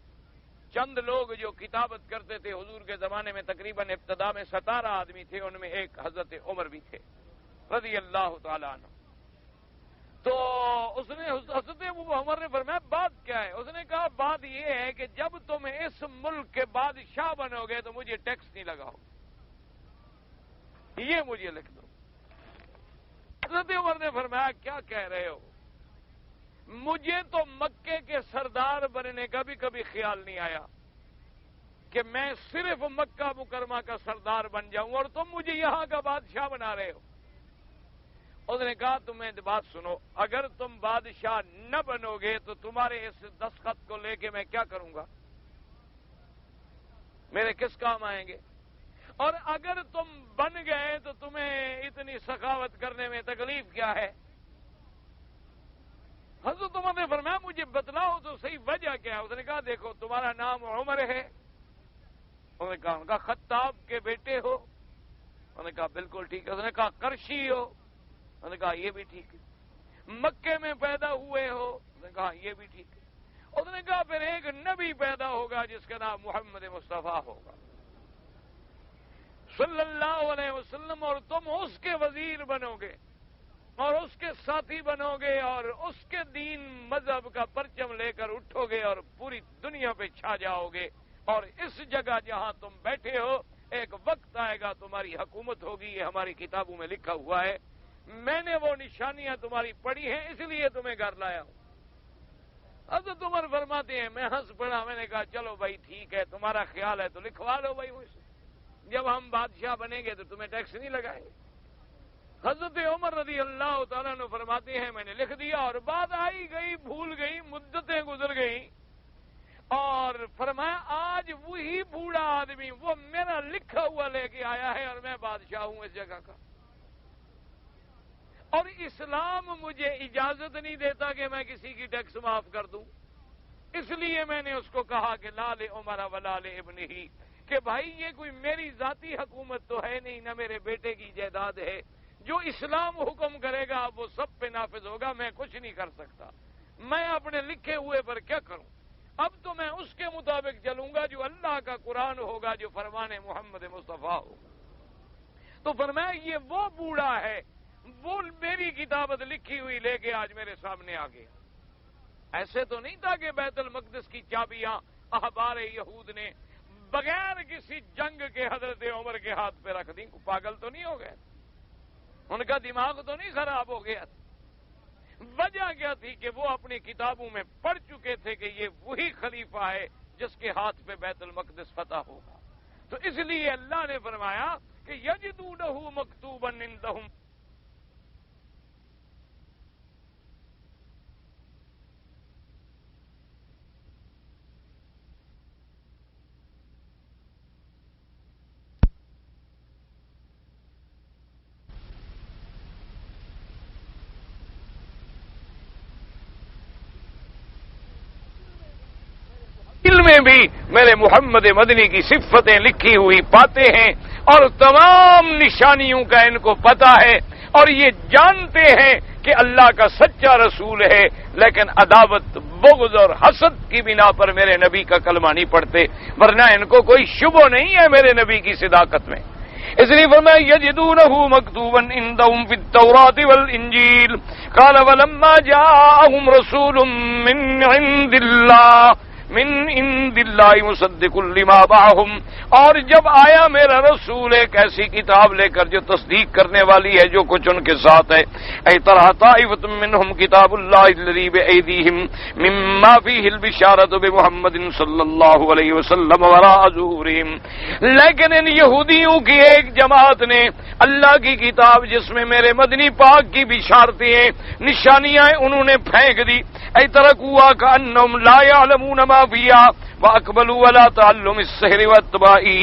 چند لوگ جو کتابت کرتے تھے حضور کے زمانے میں، تقریباً ابتدا میں 17 آدمی تھے، ان میں ایک حضرت عمر بھی تھے رضی اللہ تعالیٰ عنہ۔ تو اس نے حضرت عمر نے فرمایا بات کیا ہے؟ اس نے کہا بات یہ ہے کہ جب تم اس ملک کے بادشاہ بنو گے تو مجھے ٹیکس نہیں لگاؤ، یہ مجھے لکھ دو۔ حضرت عمر نے فرمایا کیا کہہ رہے ہو؟ مجھے تو مکے کے سردار بننے کا بھی کبھی خیال نہیں آیا کہ میں صرف مکہ مکرمہ کا سردار بن جاؤں، اور تم مجھے یہاں کا بادشاہ بنا رہے ہو۔ اس نے کہا تمہیں بات سنو، اگر تم بادشاہ نہ بنو گے تو تمہارے اس دستخط کو لے کے میں کیا کروں گا؟ میرے کس کام آئیں گے؟ اور اگر تم بن گئے تو تمہیں اتنی سخاوت کرنے میں تکلیف کیا ہے؟ حضرت عمر نے فرمایا مجھے بتلاؤ تو صحیح وجہ کیا ہے؟ اس نے کہا دیکھو تمہارا نام عمر ہے، انہوں نے کہا خطاب کے بیٹے ہو، انہوں نے کہا بالکل ٹھیک ہے، اس نے کہا قرشی ہو، انہوں نے کہا یہ بھی ٹھیک ہے، مکے میں پیدا ہوئے ہو، انہوں نے کہا یہ بھی ٹھیک ہے، اس نے کہا پھر ایک نبی پیدا ہوگا جس کا نام محمد مصطفیٰ ہوگا صلی اللہ علیہ وسلم، اور تم اس کے وزیر بنو گے اور اس کے ساتھی بنو گے، اور اس کے دین مذہب کا پرچم لے کر اٹھو گے اور پوری دنیا پہ چھا جاؤ گے، اور اس جگہ جہاں تم بیٹھے ہو ایک وقت آئے گا تمہاری حکومت ہوگی، یہ ہماری کتابوں میں لکھا ہوا ہے، میں نے وہ نشانیاں تمہاری پڑھی ہیں اس لیے تمہیں گھر لایا ہوں۔ حضرت عمر فرماتے ہیں میں ہنس پڑا، میں نے کہا چلو بھائی ٹھیک ہے، تمہارا خیال ہے تو لکھوا لو بھائی اسے۔ جب ہم بادشاہ بنیں گے تو تمہیں ٹیکس نہیں لگائیں گے. حضرت عمر رضی اللہ تعالیٰ نے فرماتے ہیں میں نے لکھ دیا اور بات آئی گئی بھول گئی مدتیں گزر گئیں اور فرمایا آج وہی بوڑھا آدمی وہ میرا لکھا ہوا لے کے آیا ہے اور میں بادشاہ ہوں اس جگہ کا. اور اسلام مجھے اجازت نہیں دیتا کہ میں کسی کی ٹیکس معاف کر دوں. اس لیے میں نے اس کو کہا کہ لال عمر ولال ابن ہی کہ بھائی یہ کوئی میری ذاتی حکومت تو ہے نہیں نہ میرے بیٹے کی جائیداد ہے. جو اسلام حکم کرے گا وہ سب پہ نافذ ہوگا. میں کچھ نہیں کر سکتا. میں اپنے لکھے ہوئے پر کیا کروں؟ اب تو میں اس کے مطابق چلوں گا جو اللہ کا قرآن ہوگا جو فرمان محمد مصطفیٰ ہوگا. تو فرمایا یہ وہ بوڑھا ہے وہ میری کتابت لکھی ہوئی لے کے آج میرے سامنے آ گیا. ایسے تو نہیں تھا کہ بیت المقدس کی چابیاں احبار یہود نے بغیر کسی جنگ کے حضرت عمر کے ہاتھ پہ رکھ دیں. پاگل تو نہیں ہو گئے؟ ان کا دماغ تو نہیں خراب ہو گیا؟ وجہ کیا تھی کہ وہ اپنی کتابوں میں پڑھ چکے تھے کہ یہ وہی خلیفہ ہے جس کے ہاتھ پہ بیت المقدس فتح ہوگا. تو اس لیے اللہ نے فرمایا کہ یجدونہ مکتوبا عندہم. میں بھی میرے محمد مدنی کی صفتیں لکھی ہوئی پاتے ہیں اور تمام نشانیوں کا ان کو پتہ ہے اور یہ جانتے ہیں کہ اللہ کا سچا رسول ہے لیکن عداوت بغض اور حسد کی بنا پر میرے نبی کا کلمہ نہیں پڑھتے ورنہ ان کو کوئی شبہ نہیں ہے میرے نبی کی صداقت میں. اس لیے فرمایا یجدونہ مکتوبا عندہم فی التوراۃ والانجیل قال ولما جاءہم رسول من عند اللہ مصدق لما معہم. اور جب آیا میرا رسول ایک ایسی کتاب لے کر جو تصدیق کرنے والی ہے جو کچھ ان کے ساتھ ہے. ای طرح طائفۃ منہم کتاب اللہ الذی بایدیہم مما فیہ البشارۃ بمحمد صلی اللہ علیہ وسلم وراء ظہورہم. لیکن ان یہودیوں کی ایک جماعت نے اللہ کی کتاب جس میں میرے مدنی پاک کی بشارتیں ہیں نشانیاں انہوں نے پھینک دی. ای ترکوا کانہم لا یعلمون ما فیہا وَأَقْبَلُوا وَلَا تَعَلُّمِ السِّحْرِ وَاتِّبَاعِهِ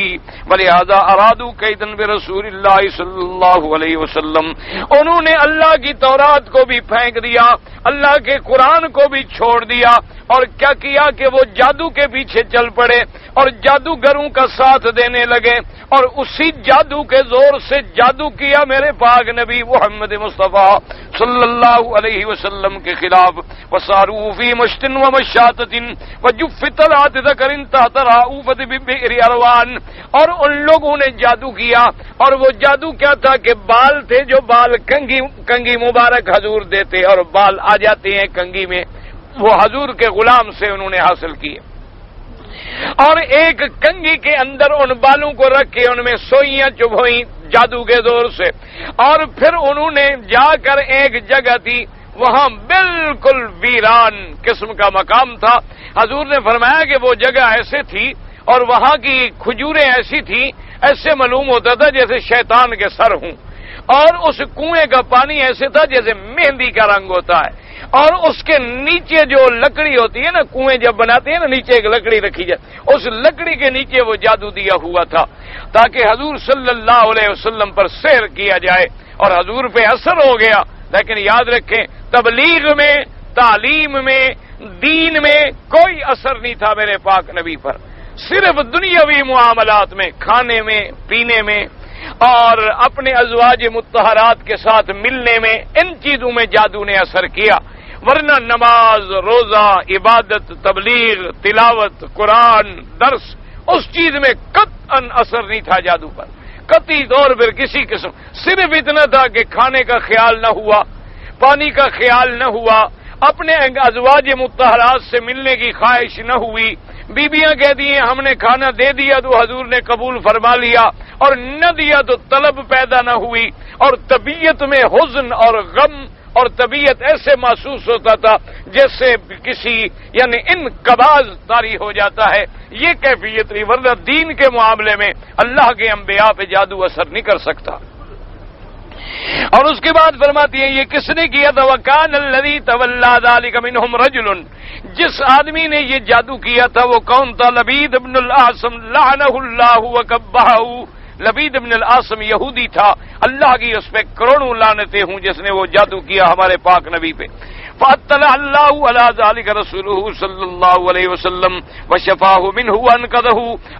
وَلِهَذَا أَرَادُوا كَيْدًا بِرَسُولِ اللَّهِ صلی اللہ علیہ وسلم. انہوں نے اللہ کی تورات کو بھی پھینک دیا اللہ کے قرآن کو بھی چھوڑ دیا اور کیا کیا کہ وہ جادو کے پیچھے چل پڑے اور جادوگروں کا ساتھ دینے لگے اور اسی جادو کے زور سے جادو کیا میرے پاک نبی محمد مصطفیٰ صلی اللہ علیہ وسلم کے خلاف. وَصَارُوا فِي مَشْتٍ وَمَشَّاتَةٍ وَجُفِّتَ الْعَتِذَكَرٍ تَحْتَ رَأُوفَةِ بِبِئْرِ أَرْوَانٍ. اور ان لوگوں نے جادو کیا اور وہ جادو کیا تھا کہ بال تھے جو بال کنگھی مبارک حضور دیتے اور بال آ جاتے ہیں کنگھی میں وہ حضور کے غلام سے انہوں نے حاصل کیے اور ایک کنگھی کے اندر ان بالوں کو رکھ کے ان میں سوئیاں چبھوئیں جادو کے زور سے. اور پھر انہوں نے جا کر ایک جگہ تھی وہاں بالکل ویران قسم کا مقام تھا. حضور نے فرمایا کہ وہ جگہ ایسے تھی اور وہاں کی کھجوریں ایسی تھیں ایسے معلوم ہوتا تھا جیسے شیطان کے سر ہوں اور اس کنویں کا پانی ایسے تھا جیسے مہندی کا رنگ ہوتا ہے اور اس کے نیچے جو لکڑی ہوتی ہے نا کنویں جب بناتے ہیں نا نیچے ایک لکڑی رکھی جائے اس لکڑی کے نیچے وہ جادو دیا ہوا تھا تاکہ حضور صلی اللہ علیہ وسلم پر سحر کیا جائے اور حضور پہ اثر ہو گیا. لیکن یاد رکھیں تبلیغ میں تعلیم میں دین میں کوئی اثر نہیں تھا میرے پاک نبی پر. صرف دنیاوی معاملات میں کھانے میں پینے میں اور اپنے ازواج مطہرات کے ساتھ ملنے میں ان چیزوں میں جادو نے اثر کیا ورنہ نماز روزہ عبادت تبلیغ تلاوت قرآن درس اس چیز میں قطعاً اثر نہیں تھا جادو پر قطعی طور پر کسی قسم. صرف اتنا تھا کہ کھانے کا خیال نہ ہوا پانی کا خیال نہ ہوا اپنے ازواج مطہرات سے ملنے کی خواہش نہ ہوئی. بیویاں کہتی ہیں ہم نے کھانا دے دیا تو حضور نے قبول فرما لیا اور نہ دیا تو طلب پیدا نہ ہوئی اور طبیعت میں حزن اور غم اور طبیعت ایسے محسوس ہوتا تھا جیسے کسی یعنی انقباض طاری ہو جاتا ہے. یہ کیفیت رہی، ورنہ دین کے معاملے میں اللہ کے انبیاء پہ جادو اثر نہیں کر سکتا. اور اس کے بعد فرماتی ہیں یہ کس نے کیا تھا؟ وَكَانَ الَّذِي تَوَلَّىٰ ذَٰلِكَ مِنْهُمْ رَجُلٌ، جس آدمی نے یہ جادو کیا تھا وہ کون تھا؟ لبید ابن العاصم لعنہ اللہ وکبہہ. لبید ابن العاصم یہودی تھا، اللہ کی اس پہ کروڑوں لعنتیں ہوں جس نے وہ جادو کیا ہمارے پاک نبی پہ. فَأَطَّلَعَ اللَّهُ عَلَىٰ ذَٰلِكَ رَسُولُهُ صلی اللہ علیہ وسلم وَشَفَاهُ مِنْهُ وَأَنْقَذَهُ.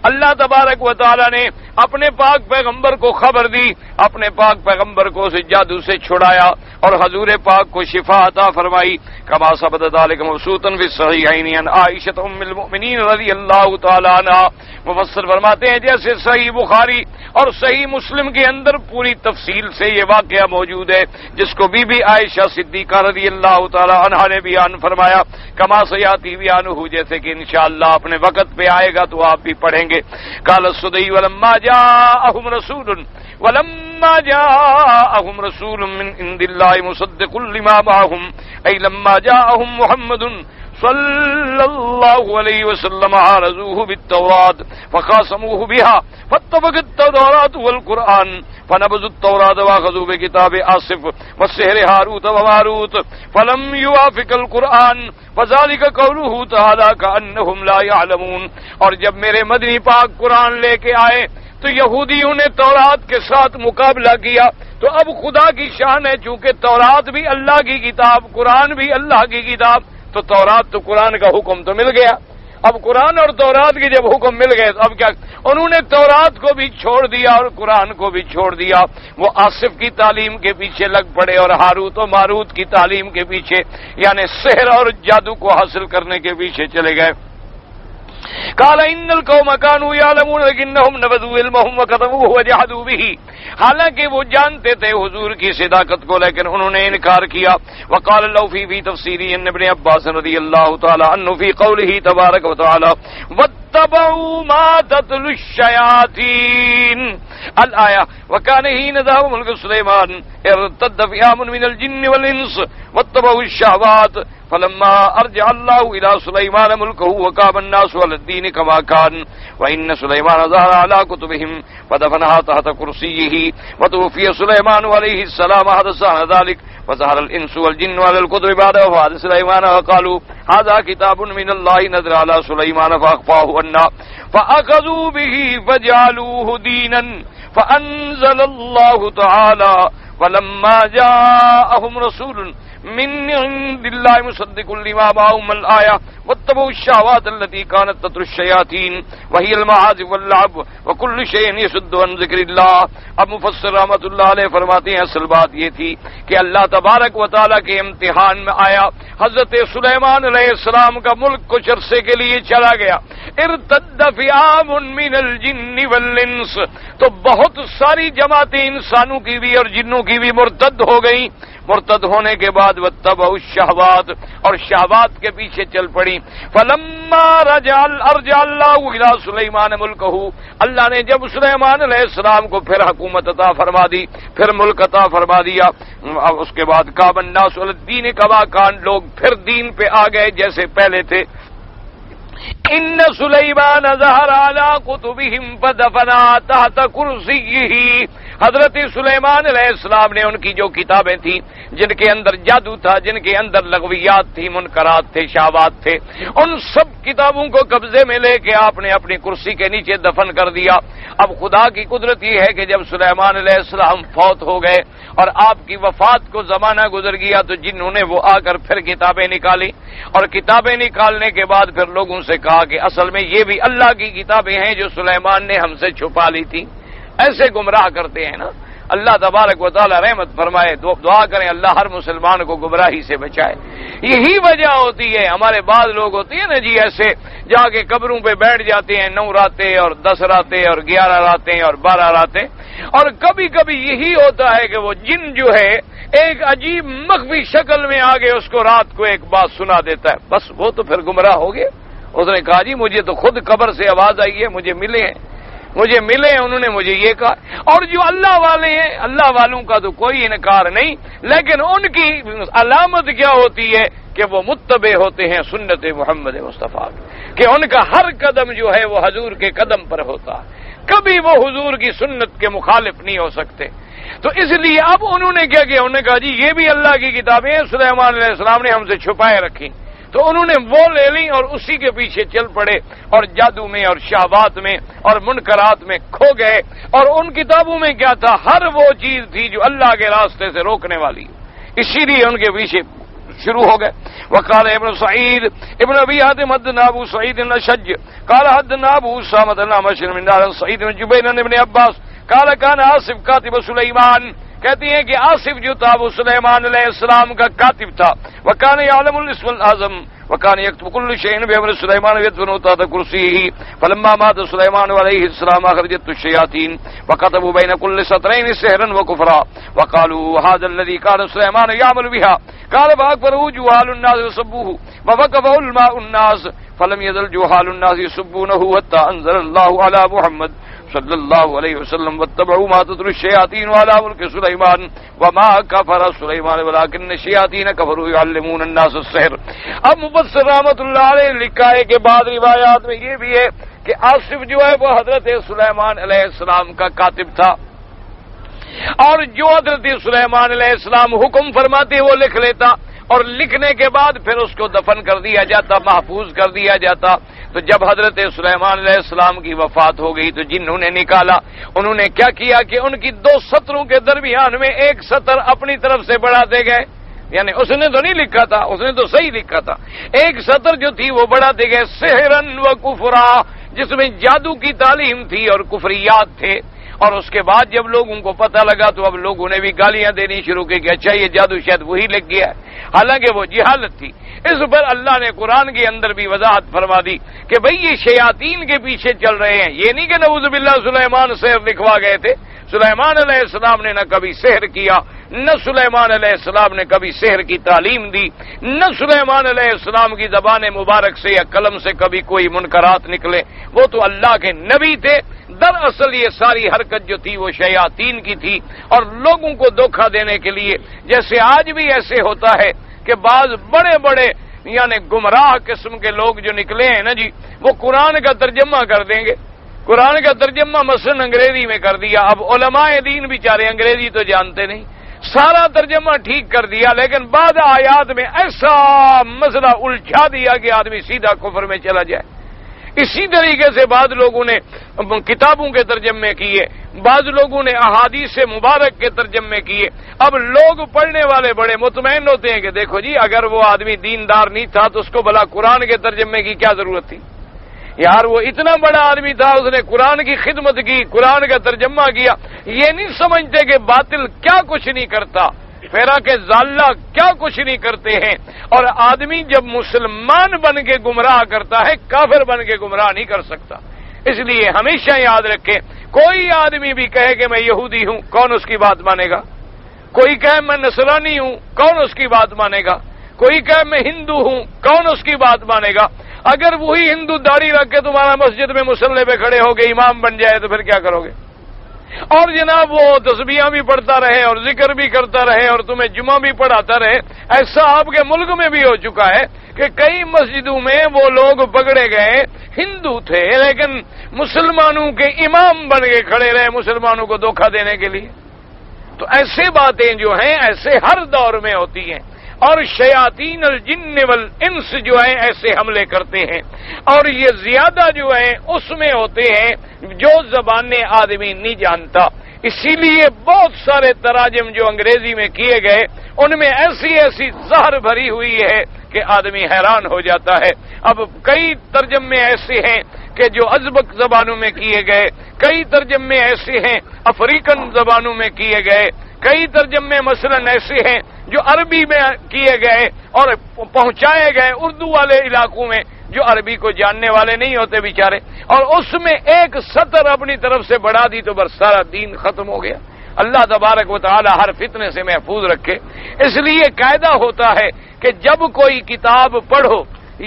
اللہ تبارک و تعالی نے اپنے پاک پیغمبر کو خبر دی، اپنے پاک پیغمبر کو اس جادو سے چھڑایا اور حضور پاک کو شفا عطا فرمائی. کما ثبت ذلك مبسوطا في الصحيحين عن عائشة ام المؤمنین رضی اللہ تعالی عنہا. مفسر فرماتے ہیں جیسے صحیح بخاری اور صحیح مسلم کے اندر پوری تفصیل سے یہ واقعہ موجود ہے جس کو بی بی عائشہ صدیقہ رضی اللہ تعالی عنہا نے بیان فرمایا. کما سیاتی بیانہ، جیسے کہ انشاءاللہ اپنے وقت پہ آئے گا تو آپ بھی پڑھیں گے. قال السدی ولما جاءهم رسول من عند الله مصدق لما معهم اي لما جاءهم محمد صلی اللہ علیہ وسلم عارضوه بالتوراة فخاصموه بها فاتفق التوراة والقرآن فنبذوا التوراة واخذوا بكتاب آصف والسحر هاروت وماروت فلم يوافق القرآن فذلك قوله تعالى كأنهم لا يعلمون. اور جب میرے مدنی پاک قرآن لے کے آئے تو یہودیوں نے تورات کے ساتھ مقابلہ کیا. تو اب خدا کی شان ہے، چونکہ تورات بھی اللہ کی کتاب، قرآن بھی اللہ کی کتاب، تو تورات تو قرآن کا حکم تو مل گیا. اب قرآن اور تورات کے جب حکم مل گئے تو اب کیا؟ انہوں نے تورات کو بھی چھوڑ دیا اور قرآن کو بھی چھوڑ دیا. وہ آصف کی تعلیم کے پیچھے لگ پڑے اور ہاروت و ماروت کی تعلیم کے پیچھے یعنی سحر اور جادو کو حاصل کرنے کے پیچھے چلے گئے. قال ان القوم كانوا يعلمون لكنهم نبذوا علمهم وكتموه وجحدوا به. حالانکہ وہ جانتے تھے حضور کی صداقت کو لیکن انہوں نے انکار کیا. وقال اللوفي في تفسيره ان ابن عباس رضی اللہ تعالی عنہ في قوله تبارك وتعالى واتبعوا ما تتلو الشياطين الآية وكان حين ذهب ملك سليمان ارتد فئام من الجن والانس واتبعوا الشهوات فلما ارجع الله الى سليمان ملكه وكاب الناس على الدين كما كان وان سليمان ظهر على كتبهم فدفنها تحت كرسيه وتوفي سليمان عليه السلام. حدث عن ذلك وظهر الانس والجن على الكتب بعد وفاة سليمان وقالوا هذا كتاب من الله نزل على سليمان فاخفاه عنا فاخذوا به فجعلوه دينا فانزل الله تعالى ولما جاءهم رسول من عند الله مصدق لما معهم الآية واتبعوا الشهوات التي كانت تتلو الشياطين وهي المعازف واللعب وكل شيء يصد عن ذکر اللہ. اب مفسر رحمۃ اللہ علیہ فرماتے ہیں اصل بات یہ تھی کہ اللہ تبارک و تعالیٰ کے امتحان میں آیا. حضرت سلیمان علیہ السلام کا ملک کچھ عرصے کے لیے چلا گیا. ارتد فئام من الجن والانس، تو بہت ساری جماعتیں انسانوں کی بھی اور جنوں کی بھی مرتد ہو گئیں. مرتد ہونے کے بعد واتبعوا الشہوات، اور شہوات کے پیچھے چل پڑی. فلما ارجع اللہ الى سلیمان ملکہ، اللہ نے جب سلیمان علیہ السلام کو پھر حکومت عطا فرما دی، پھر ملک عطا فرما دیا، اس کے بعد کاب الناس علی الدین کما کان، لوگ پھر دین پہ آ گئے جیسے پہلے تھے. ان سلیمان ظہر علی کتبہم فدفنا تحت کرسیہ. حضرت سلیمان علیہ السلام نے ان کی جو کتابیں تھیں جن کے اندر جادو تھا، جن کے اندر لغویات تھی، منکرات تھے، شہوات تھے، ان سب کتابوں کو قبضے میں لے کے آپ نے اپنی کرسی کے نیچے دفن کر دیا. اب خدا کی قدرت یہ ہے کہ جب سلیمان علیہ السلام فوت ہو گئے اور آپ کی وفات کو زمانہ گزر گیا تو جنہوں نے وہ آ کر پھر کتابیں نکالی، اور کتابیں نکالنے کے بعد پھر لوگوں سے کہا کہ اصل میں یہ بھی اللہ کی کتابیں ہیں جو سلیمان نے ہم سے چھپا لی تھی. ایسے گمراہ کرتے ہیں نا. اللہ تبارک و تعالی رحمت فرمائے. دعا کریں اللہ ہر مسلمان کو گمراہی سے بچائے. یہی وجہ ہوتی ہے. ہمارے بعض لوگ ہوتے ہیں نا جی ایسے جا کے قبروں پہ بیٹھ جاتے ہیں 9 راتیں اور 10 راتیں اور 11 راتیں اور 12 راتیں. اور کبھی کبھی یہی ہوتا ہے کہ وہ جن جو ہے ایک عجیب مخفی شکل میں آگے اس کو رات کو ایک بات سنا دیتا ہے. بس وہ تو پھر گمراہ ہو گیا. اس نے کہا جی مجھے تو خود قبر سے آواز آئی ہے، مجھے ملے ہیں، انہوں نے مجھے یہ کہا. اور جو اللہ والے ہیں، اللہ والوں کا تو کوئی انکار نہیں، لیکن ان کی علامت کیا ہوتی ہے کہ وہ متبع ہوتے ہیں سنت محمد مصطفیٰ کہ ان کا ہر قدم جو ہے وہ حضور کے قدم پر ہوتا ہے، کبھی وہ حضور کی سنت کے مخالف نہیں ہو سکتے۔ تو اس لیے اب انہوں نے کیا کیا، انہوں نے کہا جی یہ بھی اللہ کی کتابیں ہیں، سلیمان علیہ السلام نے ہم سے چھپائے رکھی، تو انہوں نے وہ لے لی اور اسی کے پیچھے چل پڑے اور جادو میں اور شہوات میں اور منکرات میں کھو گئے۔ اور ان کتابوں میں کیا تھا، ہر وہ چیز تھی جو اللہ کے راستے سے روکنے والی، اسی لیے ان کے پیچھے شروع ہو گئے۔ وقال ابن سعید ابن ابی حاتم حدثنا ابو سعید الاشج قال حدثنا ابو اسامہ عن بشر بن سعید بن جبیر بن ابن عباس قال كان آصف کاتب سلیمان، کہتی ہیں کہ آصف جو تھا وہ سلیمان علیہ السلام کا کاتب تھا۔ وكان يعلم الاسم الاعظم وكان يكتب كل شيء بأمر سليمان ويدفن تحت كرسيه فلما مات سليمان عليه السلام أخرجت الشياطين وكتبوا بين كل سطرين سحرا وكفرا وقالوا هذا الذي كان سليمان يعمل بها قال فأكبره جهال الناس يسبوه ووقفه الماء الناس فلم يزل جهال الناس يسبونه حتى أنزل الله على محمد صلی اللہ علیہ وسلم واتبعوا ما تتلو الشیاطین علی ملک سلیمان وما کفر سلیمان ولکن الشیاطین کفروا یعلمون الناس السحر۔ اب مفسر رحمۃ اللہ علیہ لکھا ہے کہ بعض روایات میں یہ بھی ہے کہ آصف جو ہے وہ حضرت سلیمان علیہ السلام کا کاتب تھا، اور جو حضرت سلیمان علیہ السلام حکم فرماتے وہ لکھ لیتا، اور لکھنے کے بعد پھر اس کو دفن کر دیا جاتا، محفوظ کر دیا جاتا۔ تو جب حضرت سلیمان علیہ السلام کی وفات ہو گئی تو جنہوں نے نکالا، انہوں نے کیا کیا کہ ان کی دو سطروں کے درمیان میں ایک سطر اپنی طرف سے بڑھاتے گئے، یعنی اس نے تو نہیں لکھا تھا، اس نے تو صحیح لکھا تھا، ایک سطر جو تھی وہ بڑھاتے گئے سحرن و کفرا، جس میں جادو کی تعلیم تھی اور کفریات تھے۔ اور اس کے بعد جب لوگوں کو پتہ لگا تو اب لوگوں نے بھی گالیاں دینی شروع کی کہ اچھا یہ جادو شاید وہی لگ گیا ہے، حالانکہ وہ جہالت تھی۔ اس پر اللہ نے قرآن کے اندر بھی وضاحت فرما دی کہ بھئی یہ شیاطین کے پیچھے چل رہے ہیں، یہ نہیں کہ نعوذ باللہ سلیمان سحر لکھوا گئے تھے، سلیمان علیہ السلام نے نہ کبھی سحر کیا، نہ سلیمان علیہ السلام نے کبھی سحر کی تعلیم دی، نہ سلیمان علیہ السلام کی زبان مبارک سے یا قلم سے کبھی کوئی منکرات نکلے، وہ تو اللہ کے نبی تھے۔ دراصل یہ ساری حرکت جو تھی وہ شیاطین کی تھی، اور لوگوں کو دھوکہ دینے کے لیے، جیسے آج بھی ایسے ہوتا ہے کہ بعض بڑے بڑے یعنی گمراہ قسم کے لوگ جو نکلے ہیں نا جی، وہ قرآن کا ترجمہ کر دیں گے، قرآن کا ترجمہ مثلا انگریزی میں کر دیا، اب علماء دین بیچارے انگریزی تو جانتے نہیں، سارا ترجمہ ٹھیک کر دیا، لیکن بعد آیات میں ایسا مسئلہ الجھا دیا کہ آدمی سیدھا کفر میں چلا جائے۔ اسی طریقے سے بعض لوگوں نے کتابوں کے ترجمے کیے، بعض لوگوں نے احادیث مبارک کے ترجمے کیے۔ اب لوگ پڑھنے والے بڑے مطمئن ہوتے ہیں کہ دیکھو جی اگر وہ آدمی دیندار نہیں تھا تو اس کو بھلا قرآن کے ترجمے کی کیا ضرورت تھی، یار وہ اتنا بڑا آدمی تھا، اس نے قرآن کی خدمت کی، قرآن کا ترجمہ کیا۔ یہ نہیں سمجھتے کہ باطل کیا کچھ نہیں کرتا، پھیرا کے ضالہ کیا کچھ نہیں کرتے ہیں، اور آدمی جب مسلمان بن کے گمراہ کرتا ہے کافر بن کے گمراہ نہیں کر سکتا۔ اس لیے ہمیشہ یاد رکھیں، کوئی آدمی بھی کہے کہ میں یہودی ہوں، کون اس کی بات مانے گا؟ کوئی کہے میں نصرانی ہوں، کون اس کی بات مانے گا؟ کوئی کہے میں ہندو ہوں، کون اس کی بات مانے گا؟ اگر وہی ہندو داڑھی رکھ کے تمہارا مسجد میں مصلی پہ کھڑے ہو گئے امام بن جائے تو پھر کیا کرو گے؟ اور جناب وہ تسبیحاں بھی پڑھتا رہے اور ذکر بھی کرتا رہے اور تمہیں جمعہ بھی پڑھاتا رہے۔ ایسا آپ کے ملک میں بھی ہو چکا ہے کہ کئی مسجدوں میں وہ لوگ پکڑے گئے، ہندو تھے لیکن مسلمانوں کے امام بن کے کھڑے رہے مسلمانوں کو دھوکہ دینے کے لیے۔ تو ایسے باتیں جو ہیں ایسے ہر دور میں ہوتی ہیں، اور شیاطین الجن والانس جو ہیں ایسے حملے کرتے ہیں، اور یہ زیادہ جو ہیں اس میں ہوتے ہیں جو زبان آدمی نہیں جانتا۔ اسی لیے بہت سارے تراجم جو انگریزی میں کیے گئے ان میں ایسی ایسی زہر بھری ہوئی ہے کہ آدمی حیران ہو جاتا ہے۔ اب کئی ترجمے ایسے ہیں کہ جو ازبک زبانوں میں کیے گئے، کئی ترجمے ایسے ہیں افریقن زبانوں میں کیے گئے، کئی ترجمے مثلا ایسے ہیں جو عربی میں کیے گئے اور پہنچائے گئے اردو والے علاقوں میں جو عربی کو جاننے والے نہیں ہوتے بیچارے، اور اس میں ایک سطر اپنی طرف سے بڑھا دی تو بس سارا دین ختم ہو گیا۔ اللہ تبارک و تعالی ہر فتنے سے محفوظ رکھے۔ اس لیے قاعدہ ہوتا ہے کہ جب کوئی کتاب پڑھو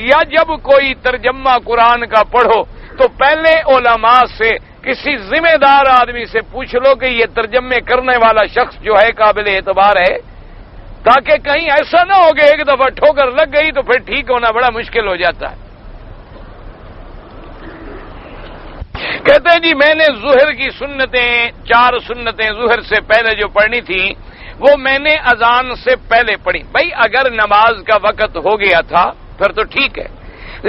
یا جب کوئی ترجمہ قرآن کا پڑھو تو پہلے علماء سے کسی ذمہ دار آدمی سے پوچھ لو کہ یہ ترجمے کرنے والا شخص جو ہے قابل اعتبار ہے، تاکہ کہیں ایسا نہ ہو کہ ایک دفعہ ٹھوکر لگ گئی تو پھر ٹھیک ہونا بڑا مشکل ہو جاتا ہے۔ کہتے ہیں جی میں نے ظہر کی سنتیں 4 سنتیں ظہر سے پہلے جو پڑھنی تھی وہ میں نے اذان سے پہلے پڑھی۔ بھائی اگر نماز کا وقت ہو گیا تھا پھر تو ٹھیک ہے،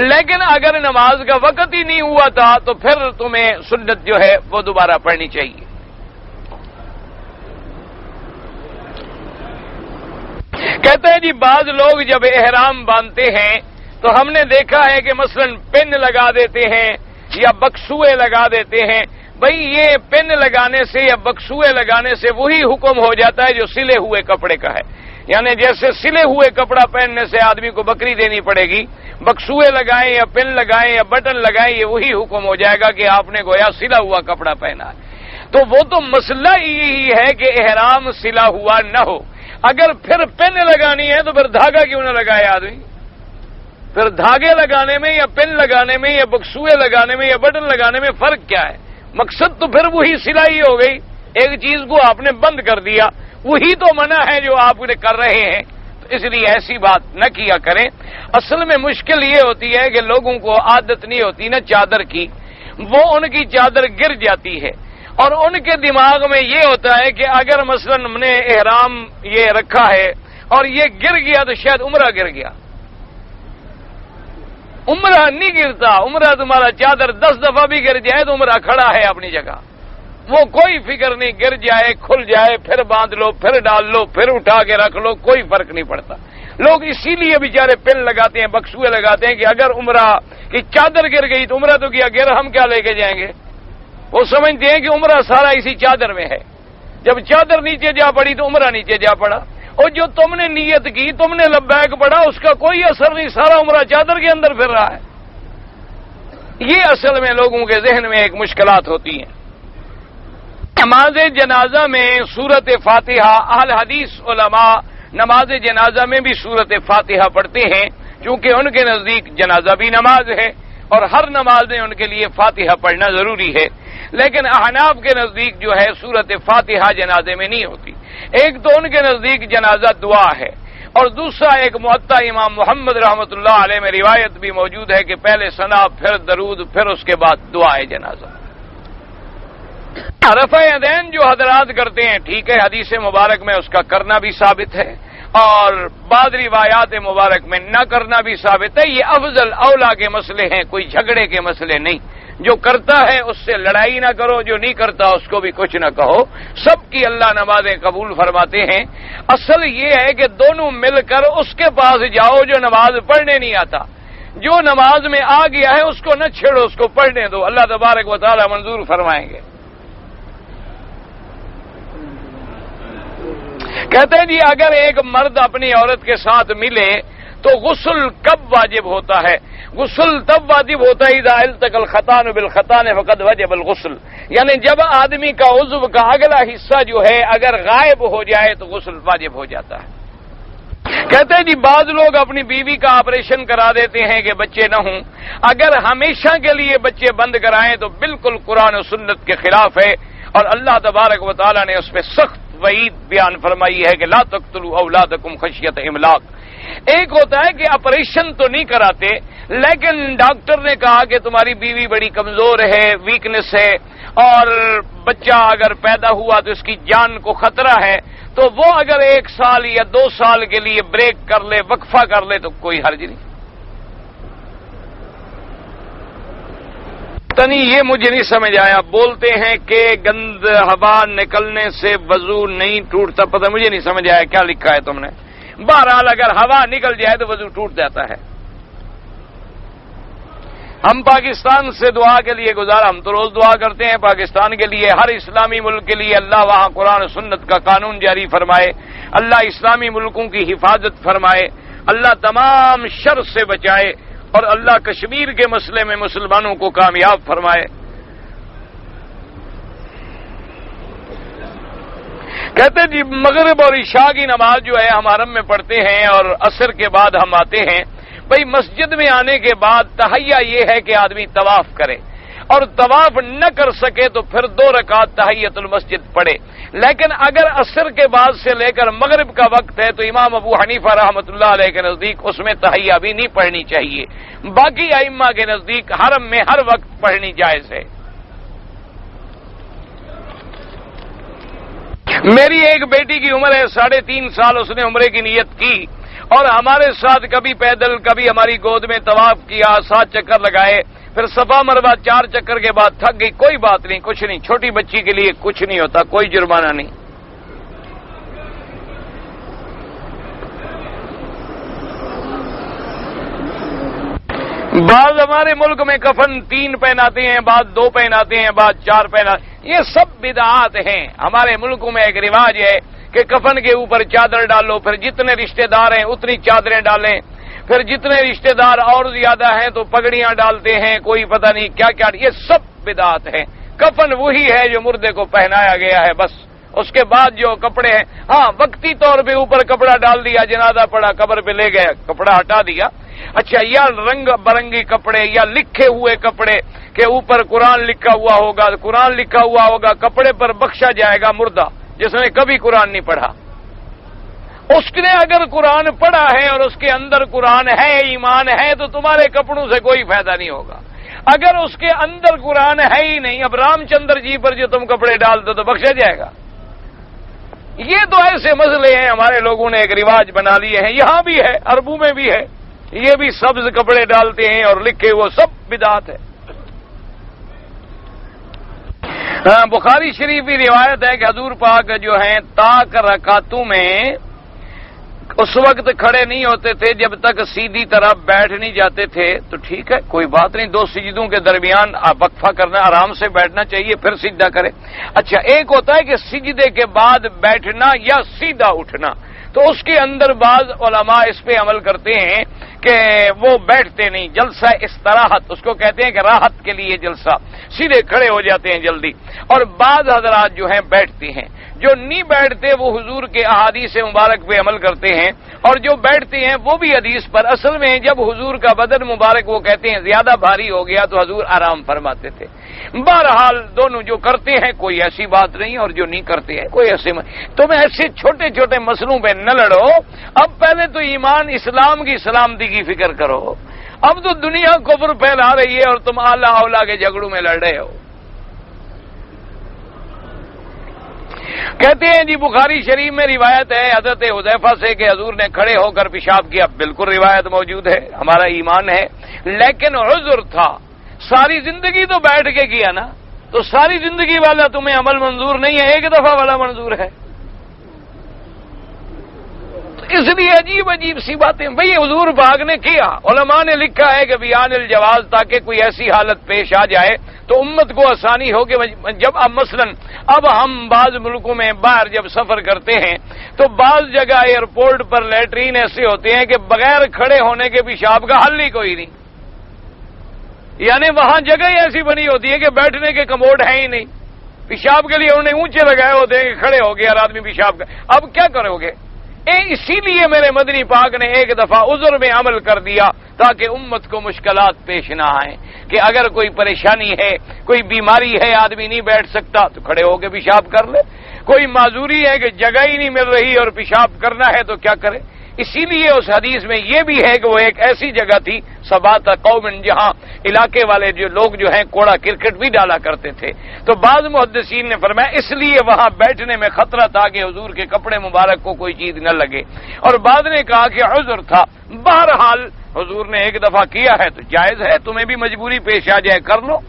لیکن اگر نماز کا وقت ہی نہیں ہوا تھا تو پھر تمہیں سنت جو ہے وہ دوبارہ پڑھنی چاہیے۔ کہتے ہیں جی بعض لوگ جب احرام باندھتے ہیں تو ہم نے دیکھا ہے کہ مثلا پن لگا دیتے ہیں یا بکسوئے لگا دیتے ہیں۔ بھئی یہ پن لگانے سے یا بکسوئے لگانے سے وہی حکم ہو جاتا ہے جو سلے ہوئے کپڑے کا ہے، یعنی جیسے سلے ہوئے کپڑا پہننے سے آدمی کو بکری دینی پڑے گی، بکسوئے لگائیں یا پن لگائیں یا بٹن لگائیں یہ وہی حکم ہو جائے گا کہ آپ نے گویا سلا ہوا کپڑا پہنا ہے۔ تو وہ تو مسئلہ یہی ہے کہ احرام سلا ہوا نہ ہو۔ اگر پھر پن لگانی ہے تو پھر دھاگا کیوں نہ لگائے آدمی؟ پھر دھاگے لگانے میں یا پن لگانے میں یا بکسوئے لگانے میں یا بٹن لگانے میں فرق کیا ہے؟ مقصد تو پھر وہی سلائی ہو گئی، ایک چیز کو آپ نے بند کر دیا، وہی تو منع ہے جو آپ نے کر رہے ہیں، تو اس لیے ایسی بات نہ کیا کریں۔ اصل میں مشکل یہ ہوتی ہے کہ لوگوں کو عادت نہیں ہوتی نا چادر کی، وہ ان کی چادر گر جاتی ہے اور ان کے دماغ میں یہ ہوتا ہے کہ اگر مثلا ہم نے احرام یہ رکھا ہے اور یہ گر گیا تو شاید عمرہ گر گیا۔ عمرہ نہیں گرتا، عمرہ تمہارا چادر 10 دفعہ بھی گر جائے تو عمرہ کھڑا ہے اپنی جگہ، وہ کوئی فکر نہیں، گر جائے کھل جائے پھر باندھ لو پھر ڈال لو پھر اٹھا کے رکھ لو، کوئی فرق نہیں پڑتا۔ لوگ اسی لیے بیچارے پن لگاتے ہیں بکسوئے لگاتے ہیں کہ اگر عمرہ کی چادر گر گئی تو عمرہ تو کیا گر ہم کیا لے کے جائیں گے؟ وہ سمجھتے ہیں کہ عمرہ سارا اسی چادر میں ہے، جب چادر نیچے جا پڑی تو عمرہ نیچے جا پڑا، اور جو تم نے نیت کی تم نے لبیک پڑھا اس کا کوئی اثر نہیں، سارا عمرہ چادر کے اندر پھر رہا ہے۔ یہ اصل میں لوگوں کے ذہن میں ایک مشکلات ہوتی ہیں۔ نماز جنازہ میں سورت فاتحہ، اہل حدیث علماء نماز جنازہ میں بھی سورت فاتحہ پڑھتے ہیں چونکہ ان کے نزدیک جنازہ بھی نماز ہے اور ہر نماز میں ان کے لیے فاتحہ پڑھنا ضروری ہے، لیکن احناف کے نزدیک جو ہے سورت فاتحہ جنازے میں نہیں ہوتی۔ ایک تو ان کے نزدیک جنازہ دعا ہے اور دوسرا ایک معطا امام محمد رحمۃ اللہ علیہ میں روایت بھی موجود ہے کہ پہلے ثنا پھر درود پھر اس کے بعد دعا ہے جنازہ۔ رفع یدین جو حضرات کرتے ہیں ٹھیک ہے، حدیث مبارک میں اس کا کرنا بھی ثابت ہے اور بعض روایات مبارک میں نہ کرنا بھی ثابت ہے۔ یہ افضل اولا کے مسئلے ہیں، کوئی جھگڑے کے مسئلے نہیں۔ جو کرتا ہے اس سے لڑائی نہ کرو، جو نہیں کرتا اس کو بھی کچھ نہ کہو، سب کی اللہ نمازیں قبول فرماتے ہیں۔ اصل یہ ہے کہ دونوں مل کر اس کے پاس جاؤ جو نماز پڑھنے نہیں آتا، جو نماز میں آ گیا ہے اس کو نہ چھیڑو، اس کو پڑھنے دو، اللہ تبارک و تعالی منظور فرمائیں گے۔ کہتے ہیں جی اگر ایک مرد اپنی عورت کے ساتھ ملے تو غسل کب واجب ہوتا ہے؟ غسل تب واجب ہوتا ہے اذا التقى الختان بالختان فقد وجب الغسل، یعنی جب آدمی کا عضو کا اگلا حصہ جو ہے اگر غائب ہو جائے تو غسل واجب ہو جاتا ہے۔ کہتے ہیں جی بعض لوگ اپنی بیوی کا آپریشن کرا دیتے ہیں کہ بچے نہ ہوں، اگر ہمیشہ کے لیے بچے بند کرائیں تو بالکل قرآن و سنت کے خلاف ہے اور اللہ تبارک و تعالی نے اس پہ سخت وعید بیان فرمائی ہے کہ لا تقتلوا اولادکم خشیۃ املاق۔ ایک ہوتا ہے کہ آپریشن تو نہیں کراتے لیکن ڈاکٹر نے کہا کہ تمہاری بیوی بڑی کمزور ہے، ویکنس ہے اور بچہ اگر پیدا ہوا تو اس کی جان کو خطرہ ہے، تو وہ اگر 1 سال یا 2 سال کے لیے بریک کر لے، وقفہ کر لے تو کوئی حرج نہیں۔ تنی یہ مجھے نہیں سمجھ آیا، بولتے ہیں کہ گند ہوا نکلنے سے وضو نہیں ٹوٹتا، پتہ مجھے نہیں سمجھ آیا کیا لکھا ہے تم نے۔ بہرحال اگر ہوا نکل جائے تو وضو ٹوٹ جاتا ہے۔ ہم پاکستان سے دعا کے لیے گزارا، ہم تو روز دعا کرتے ہیں پاکستان کے لیے، ہر اسلامی ملک کے لیے اللہ وہاں قرآن و سنت کا قانون جاری فرمائے، اللہ اسلامی ملکوں کی حفاظت فرمائے، اللہ تمام شر سے بچائے اور اللہ کشمیر کے مسئلے میں مسلمانوں کو کامیاب فرمائے۔ کہتے جی مغرب اور عشاء کی نماز جو ہے ہم حرم میں پڑھتے ہیں اور عصر کے بعد ہم آتے ہیں۔ بھئی مسجد میں آنے کے بعد تحیہ یہ ہے کہ آدمی طواف کرے اور طواف نہ کر سکے تو پھر 2 رکعت تحیت المسجد پڑھے. لیکن اگر عصر کے بعد سے لے کر مغرب کا وقت ہے تو امام ابو حنیفہ رحمۃ اللہ علیہ کے نزدیک اس میں تحیہ بھی نہیں پڑھنی چاہیے. باقی ائمہ کے نزدیک حرم میں ہر وقت پڑھنی جائز ہے. میری ایک بیٹی کی عمر ہے 3.5 سال. اس نے عمرے کی نیت کی اور ہمارے ساتھ کبھی پیدل کبھی ہماری گود میں طواف کیا, 7 چکر لگائے, پھر صفا مروا 4 چکر کے بعد تھک گئی. کوئی بات نہیں, کچھ نہیں, چھوٹی بچی کے لیے کچھ نہیں ہوتا, کوئی جرمانہ نہیں. بعض ہمارے ملک میں کفن 3 پہناتے ہیں, بعض 2 پہناتے ہیں, بعض 4 پہناتے ہیں. یہ سب بدعات ہیں. ہمارے ملکوں میں ایک رواج ہے کہ کفن کے اوپر چادر ڈالو, پھر جتنے رشتہ دار ہیں اتنی چادریں ڈالیں, پھر جتنے رشتہ دار اور زیادہ ہیں تو پگڑیاں ڈالتے ہیں, کوئی پتہ نہیں کیا کیا. یہ سب بدعات ہیں. کفن وہی ہے جو مردے کو پہنایا گیا ہے بس. اس کے بعد جو کپڑے ہیں, ہاں وقتی طور پہ اوپر کپڑا ڈال دیا, جنازہ پڑا, قبر پہ لے گئے, کپڑا ہٹا دیا. اچھا, یا رنگ برنگی کپڑے یا لکھے ہوئے کپڑے کہ اوپر قرآن لکھا ہوا ہوگا, قرآن لکھا ہوا ہوگا, کپڑے پر بخشا جائے گا مردہ جس نے کبھی قرآن نہیں پڑھا. اس نے اگر قرآن پڑھا ہے اور اس کے اندر قرآن ہے, ایمان ہے, تو تمہارے کپڑوں سے کوئی فائدہ نہیں ہوگا. اگر اس کے اندر قرآن ہے ہی نہیں, اب رام چندر جی پر جو تم کپڑے ڈال دو تو بخشا جائے گا. یہ تو ایسے مسئلے ہیں, ہمارے لوگوں نے ایک رواج بنا لیے ہیں. یہاں بھی ہے, عربوں میں بھی ہے, یہ بھی سبز کپڑے ڈالتے ہیں اور لکھے وہ سب بدعت ہے. بخاری شریف کی روایت ہے کہ حضور پاک جو ہیں تاک رکعتوں میں اس وقت کھڑے نہیں ہوتے تھے جب تک سیدھی طرف بیٹھ نہیں جاتے تھے. تو ٹھیک ہے, کوئی بات نہیں, 2 سجدوں کے درمیان وقفہ کرنا, آرام سے بیٹھنا چاہیے, پھر سیدھا کرے. اچھا, ایک ہوتا ہے کہ سجدے کے بعد بیٹھنا یا سیدھا اٹھنا, تو اس کے اندر بعض علماء اس پہ عمل کرتے ہیں کہ وہ بیٹھتے نہیں, جلسہ استراحت اس کو کہتے ہیں کہ راحت کے لیے جلسہ, سیدھے کھڑے ہو جاتے ہیں جلدی. اور بعض حضرات جو ہیں بیٹھتے ہیں. جو نہیں بیٹھتے وہ حضور کے احادیث مبارک پہ عمل کرتے ہیں, اور جو بیٹھتے ہیں وہ بھی حدیث پر. اصل میں جب حضور کا بدن مبارک وہ کہتے ہیں زیادہ بھاری ہو گیا تو حضور آرام فرماتے تھے. بہرحال دونوں جو کرتے ہیں کوئی ایسی بات نہیں, اور جو نہیں کرتے ہیں کوئی ایسے. تم ایسے چھوٹے چھوٹے مسئلوں پہ نہ لڑو. اب پہلے تو ایمان اسلام کی سلامتی کی فکر کرو. اب تو دنیا کفر پھیلا رہی ہے اور تم اعلیٰ اولا کے جھگڑوں میں لڑ رہے ہو. کہتے ہیں جی بخاری شریف میں روایت ہے حضرت حذیفہ سے کہ حضور نے کھڑے ہو کر پیشاب کیا. بالکل روایت موجود ہے, ہمارا ایمان ہے, لیکن عذر تھا. ساری زندگی تو بیٹھ کے کیا نا, تو ساری زندگی والا تمہیں عمل منظور نہیں ہے, ایک دفعہ والا منظور ہے. اس لیے عجیب عجیب سی باتیں بھئی حضور پاک نے کیا. علماء نے لکھا ہے کہ بیان الجواز, تاکہ کوئی ایسی حالت پیش آ جائے تو امت کو آسانی ہو کہ جب اب مثلا اب ہم بعض ملکوں میں باہر جب سفر کرتے ہیں تو بعض جگہ ایئرپورٹ پر لیٹرین ایسے ہوتے ہیں کہ بغیر کھڑے ہونے کے پیشاب کا حل ہی کوئی نہیں. یعنی وہاں جگہ ہی ایسی بنی ہوتی ہے کہ بیٹھنے کے کموڈ ہیں ہی نہیں. پیشاب کے لیے انہوں نے اونچے لگائے ہوتے ہیں کہ کھڑے ہو گیا آدمی پیشاب کا. اب کیا کرو گے؟ اسی لیے میرے مدنی پاک نے ایک دفعہ عذر میں عمل کر دیا تاکہ امت کو مشکلات پیش نہ آئیں. کہ اگر کوئی پریشانی ہے, کوئی بیماری ہے, آدمی نہیں بیٹھ سکتا تو کھڑے ہو کے پیشاب کر لے. کوئی معذوری ہے کہ جگہ ہی نہیں مل رہی اور پیشاب کرنا ہے تو کیا کرے. اسی لیے اس حدیث میں یہ بھی ہے کہ وہ ایک ایسی جگہ تھی سبات قوم, جہاں علاقے والے جو لوگ جو ہیں کوڑا کرکٹ بھی ڈالا کرتے تھے. تو بعض محدثین نے فرمایا اس لیے وہاں بیٹھنے میں خطرہ تھا کہ حضور کے کپڑے مبارک کو کوئی چیز نہ لگے, اور بعض نے کہا کہ عذر تھا. بہرحال حضور نے ایک دفعہ کیا ہے تو جائز ہے, تمہیں بھی مجبوری پیش آ جائے کر لو.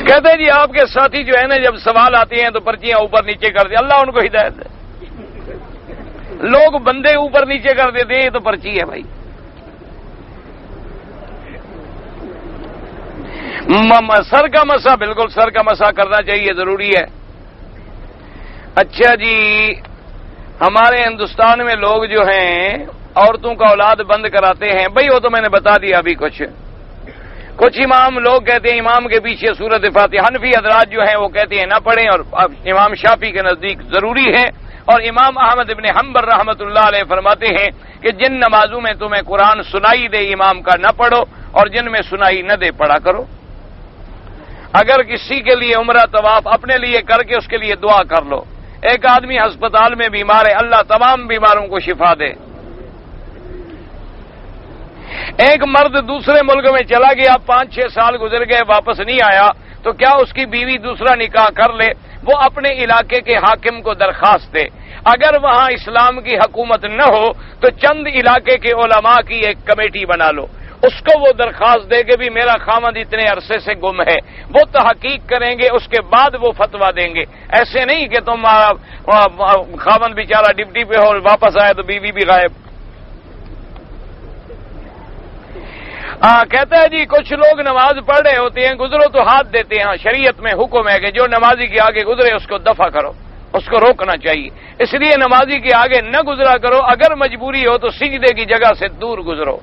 کہتے ہیں جی آپ کے ساتھی جو ہے نا جب سوال آتے ہیں تو پرچیاں اوپر نیچے کر دیں, اللہ ان کو ہدایت دے. لوگ بندے اوپر نیچے کر دیتے ہیں, یہ تو پرچی ہے بھائی. سر کا مسح, بالکل سر کا مسح کرنا چاہیے, ضروری ہے. اچھا جی, ہمارے ہندوستان میں لوگ جو ہیں عورتوں کا اولاد بند کراتے ہیں. بھائی وہ تو میں نے بتا دیا ابھی. کچھ امام لوگ کہتے ہیں امام کے پیچھے سورت فاتحہ. حنفی حضرات جو ہیں وہ کہتے ہیں نہ پڑھیں, اور امام شافعی کے نزدیک ضروری ہے. اور امام احمد ابن حنبل رحمۃ اللہ علیہ فرماتے ہیں کہ جن نمازوں میں تمہیں قرآن سنائی دے امام کا نہ پڑھو، اور جن میں سنائی نہ دے پڑھا کرو۔ اگر کسی کے لیے عمرہ طواف اپنے لیے کر کے اس کے لیے دعا کر لو۔ ایک آدمی ہسپتال میں بیمار ہے، اللہ تمام بیماروں کو شفا دے۔ ایک مرد دوسرے ملک میں چلا گیا، 5-6 سال گزر گئے، واپس نہیں آیا، تو کیا اس کی بیوی دوسرا نکاح کر لے؟ وہ اپنے علاقے کے حاکم کو درخواست دے۔ اگر وہاں اسلام کی حکومت نہ ہو تو چند علاقے کے علماء کی ایک کمیٹی بنا لو، اس کو وہ درخواست دے کہ بھی میرا خامند اتنے عرصے سے گم ہے، وہ تحقیق کریں گے، اس کے بعد وہ فتویٰ دیں گے۔ ایسے نہیں کہ تم خامند بیچارہ ڈپٹی پہ ہو، واپس آئے تو بیوی بھی غائب۔ کہتا ہے جی کچھ لوگ نماز پڑھ رہے ہوتے ہیں، گزرو تو ہاتھ دیتے ہیں۔ شریعت میں حکم ہے کہ جو نمازی کے آگے گزرے اس کو دفع کرو، اس کو روکنا چاہیے، اس لیے نمازی کے آگے نہ گزرا کرو۔ اگر مجبوری ہو تو سجدے کی جگہ سے دور گزرو۔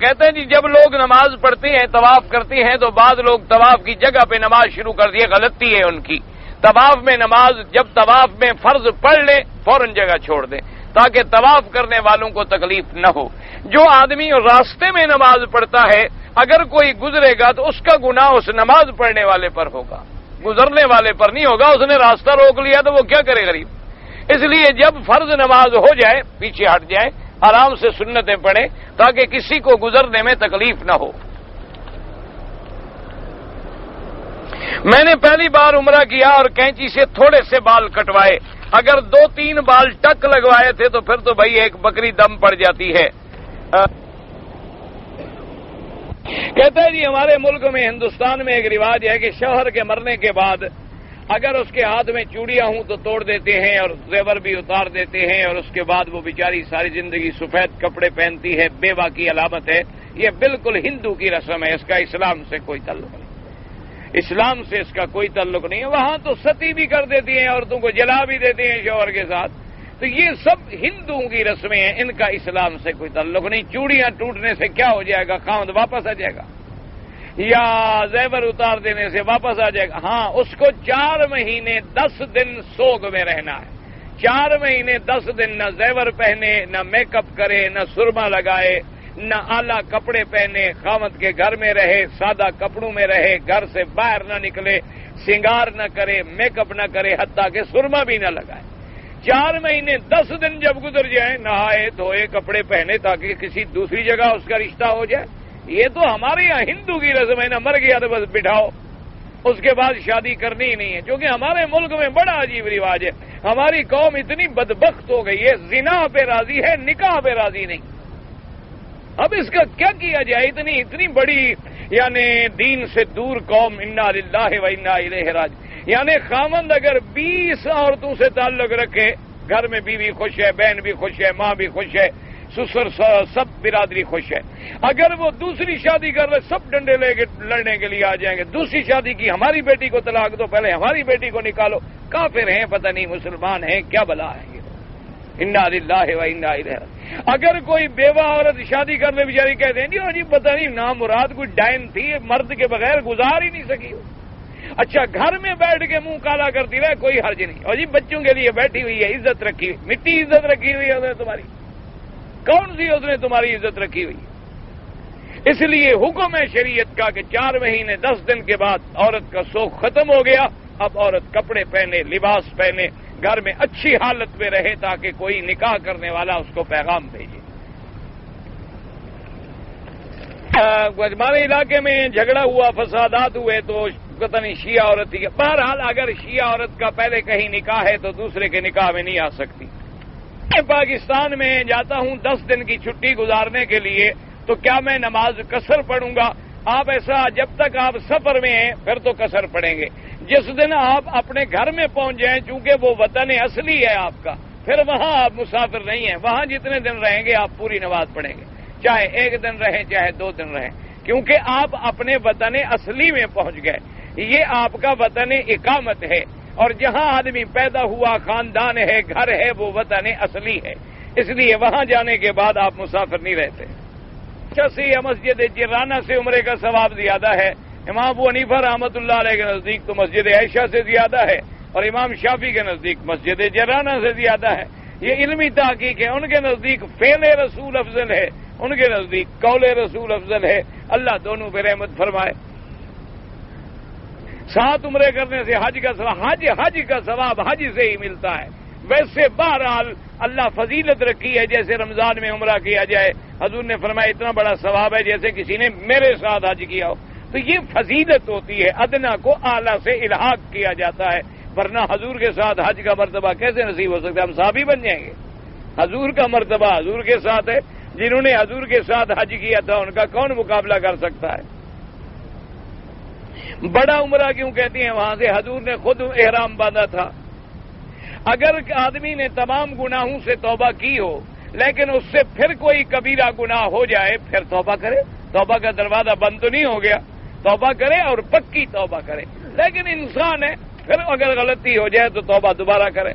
کہتے ہیں جی جب لوگ نماز پڑھتے ہیں، طواف کرتے ہیں، تو بعض لوگ طواف کی جگہ پہ نماز شروع کر دیے، غلطی ہے ان کی۔ طواف میں نماز جب طواف میں فرض پڑھ لیں فوراً جگہ چھوڑ دیں تاکہ طواف کرنے والوں کو تکلیف نہ ہو۔ جو آدمی راستے میں نماز پڑھتا ہے اگر کوئی گزرے گا تو اس کا گناہ اس نماز پڑھنے والے پر ہوگا، گزرنے والے پر نہیں ہوگا۔ اس نے راستہ روک لیا تو وہ کیا کرے غریب؟ اس لیے جب فرض نماز ہو جائے پیچھے ہٹ جائیں، آرام سے سنتیں پڑھیں تاکہ کسی کو گزرنے میں تکلیف نہ ہو۔ میں نے پہلی بار عمرہ کیا اور کینچی سے تھوڑے سے بال کٹوائے، اگر 2-3 بال ٹک لگوائے تھے تو پھر تو بھائی ایک بکری دم پڑ جاتی ہے۔ کہتا ہے جی ہمارے ملک میں ہندوستان میں ایک رواج ہے کہ شوہر کے مرنے کے بعد اگر اس کے ہاتھ میں چوڑیاں ہوں تو توڑ دیتے ہیں اور زیور بھی اتار دیتے ہیں، اور اس کے بعد وہ بیچاری ساری زندگی سفید کپڑے پہنتی ہے، بیوہ کی علامت ہے۔ یہ بالکل ہندو کی رسم ہے، اس کا اسلام سے کوئی تعلق نہیں، اسلام سے اس کا کوئی تعلق نہیں ہے۔ وہاں تو ستی بھی کر دیتی ہیں، عورتوں کو جلا بھی دیتے ہیں شوہر کے ساتھ، تو یہ سب ہندوؤں کی رسمیں ہیں، ان کا اسلام سے کوئی تعلق نہیں۔ چوڑیاں ٹوٹنے سے کیا ہو جائے گا؟ خاوند واپس آ جائے گا، یا زیور اتار دینے سے واپس آ جائے گا؟ ہاں، اس کو 4 مہینے 10 دن سوگ میں رہنا ہے۔ 4 مہینے 10 دن نہ زیور پہنے، نہ میک اپ کرے، نہ سرما لگائے، نہ اعلیٰ کپڑے پہنے، خاوند کے گھر میں رہے، سادہ کپڑوں میں رہے، گھر سے باہر نہ نکلے، سنگار نہ کرے، میک اپ نہ کرے، حتیٰ کہ سرما بھی نہ لگائے۔ 4 مہینے 10 دن جب گزر جائیں، نہائے دھوئے کپڑے پہنے تاکہ کسی دوسری جگہ اس کا رشتہ ہو جائے۔ یہ تو ہمارے یہاں ہندو کی رسم ہے، نہ مر گیا تو بس بٹھاؤ، اس کے بعد شادی کرنی ہی نہیں ہے۔ کیونکہ ہمارے ملک میں بڑا عجیب رواج ہے، ہماری قوم اتنی بدبخت ہو گئی ہے، زنا پہ راضی ہے، نکاح پہ راضی نہیں۔ اب اس کا کیا کیا جائے؟ اتنی بڑی یعنی دین سے دور قوم، انا للہ و انا الیہ راجعون۔ یعنی خاوند اگر 20 عورتوں سے تعلق رکھے، گھر میں بیوی خوش ہے، بہن بھی خوش ہے، ماں بھی خوش ہے، سسر سب برادری خوش ہے۔ اگر وہ دوسری شادی کر رہے، سب ڈنڈے لے کے لڑنے کے لیے آ جائیں گے۔ دوسری شادی کی، ہماری بیٹی کو طلاق دو، پہلے ہماری بیٹی کو نکالو۔ کافر ہیں پتہ نہیں، مسلمان ہیں، کیا بلا ہے یہ؟ انا للہ و انا الیہ راجعون۔ اگر کوئی بیوہ عورت شادی کر لے، بیچاری کہتے ہیں جی پتہ نہیں نام مراد کوئی ڈائن تھی، مرد کے بغیر گزار ہی نہیں سکی۔ اچھا، گھر میں بیٹھ کے منہ کالا کرتی رہے، کوئی حرج نہیں۔ اور جی بچوں کے لیے بیٹھی ہوئی ہے، عزت رکھی ہوئی، مٹی عزت رکھی ہوئی ہے تمہاری، کون سی اس نے تمہاری عزت رکھی ہوئی؟ اس لیے حکم ہے شریعت کا کہ 4 مہینے 10 دن کے بعد عورت کا سوگ ختم ہو گیا، اب عورت کپڑے پہنے، لباس پہنے، گھر میں اچھی حالت میں رہے تاکہ کوئی نکاح کرنے والا اس کو پیغام بھیجے۔ ہمارے علاقے میں جھگڑا ہوا، فسادات ہوئے تو پتہ نہیں شیعہ عورت تھی۔ بہرحال اگر شیعہ عورت کا پہلے کہیں نکاح ہے تو دوسرے کے نکاح میں نہیں آ سکتی۔ میں پاکستان میں جاتا ہوں 10 دن کی چھٹی گزارنے کے لیے، تو کیا میں نماز قصر پڑھوں گا؟ آپ ایسا، جب تک آپ سفر میں ہیں پھر تو قصر پڑھیں گے۔ جس دن آپ اپنے گھر میں پہنچ جائیں، چونکہ وہ وطن اصلی ہے آپ کا، پھر وہاں آپ مسافر نہیں ہیں، وہاں جتنے دن رہیں گے آپ پوری نماز پڑھیں گے، چاہے 1 دن رہیں چاہے 2 دن رہیں، کیونکہ آپ اپنے وطن اصلی میں پہنچ گئے۔ یہ آپ کا وطن اقامت ہے، اور جہاں آدمی پیدا ہوا، خاندان ہے، گھر ہے، وہ وطن اصلی ہے۔ اس لیے وہاں جانے کے بعد آپ مسافر نہیں رہتے۔ سے مسجد جرانہ سے عمرے کا ثواب زیادہ ہے، امام ابو حنیفہ رحمۃ اللہ علیہ کے نزدیک تو مسجد عائشہ سے زیادہ ہے، اور امام شافعی کے نزدیک مسجد جرانہ سے زیادہ ہے. یہ علمی تحقیق ہے. ان کے نزدیک فعل رسول افضل ہے, ان کے نزدیک قول رسول افضل ہے. اللہ دونوں پہ رحمت فرمائے. 7 عمرے کرنے سے حج کا ثواب حج سے ہی ملتا ہے. ویسے بہرحال اللہ فضیلت رکھی ہے, جیسے رمضان میں عمرہ کیا جائے, حضور نے فرمایا اتنا بڑا ثواب ہے جیسے کسی نے میرے ساتھ حج کیا ہو. تو یہ فضیلت ہوتی ہے, ادنا کو اعلیٰ سے الحاق کیا جاتا ہے. ورنہ حضور کے ساتھ حج کا مرتبہ کیسے نصیب ہو سکتا ہے؟ ہم صحابی بن جائیں گے. حضور کا مرتبہ حضور کے ساتھ ہے. جنہوں نے حضور کے ساتھ حج کیا تھا ان کا کون مقابلہ کر سکتا ہے؟ بڑا عمرہ کیوں کہتی ہیں؟ وہاں سے حضور نے خود احرام باندھا تھا. اگر آدمی نے تمام گناہوں سے توبہ کی ہو لیکن اس سے پھر کوئی کبیرہ گناہ ہو جائے پھر توبہ کرے. توبہ کا دروازہ بند تو نہیں ہو گیا. توبہ کرے اور پکی توبہ کرے. لیکن انسان ہے, پھر اگر غلطی ہو جائے تو توبہ دوبارہ کرے.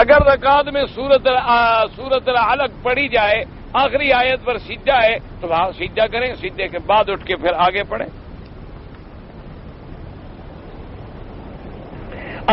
اگر رکعت میں سورۃ العلق پڑھی جائے, آخری آیت پر سجدہ ہے تو وہاں سجدہ کریں, سجدے کے بعد اٹھ کے پھر آگے پڑھیں.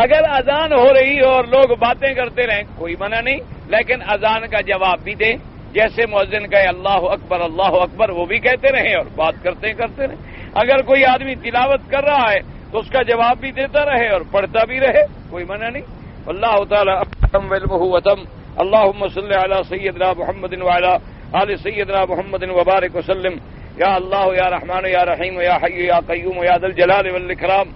اگر اذان ہو رہی ہو اور لوگ باتیں کرتے رہیں کوئی منع نہیں, لیکن اذان کا جواب بھی دیں. جیسے مؤذن کہے اللہ اکبر وہ بھی کہتے رہیں اور بات کرتے رہیں. اگر کوئی آدمی تلاوت کر رہا ہے تو اس کا جواب بھی دیتا رہے اور پڑھتا بھی رہے, کوئی منع نہیں. اللہ تعالی اعلم وعلمہ وتم. اللهم صل على سيدنا محمد وعلى آل سيدنا محمد وبارك وسلم. یا اللہ یا رحمان یا رحیم یا حی یا قیوم یا ذا الجلال والاکرام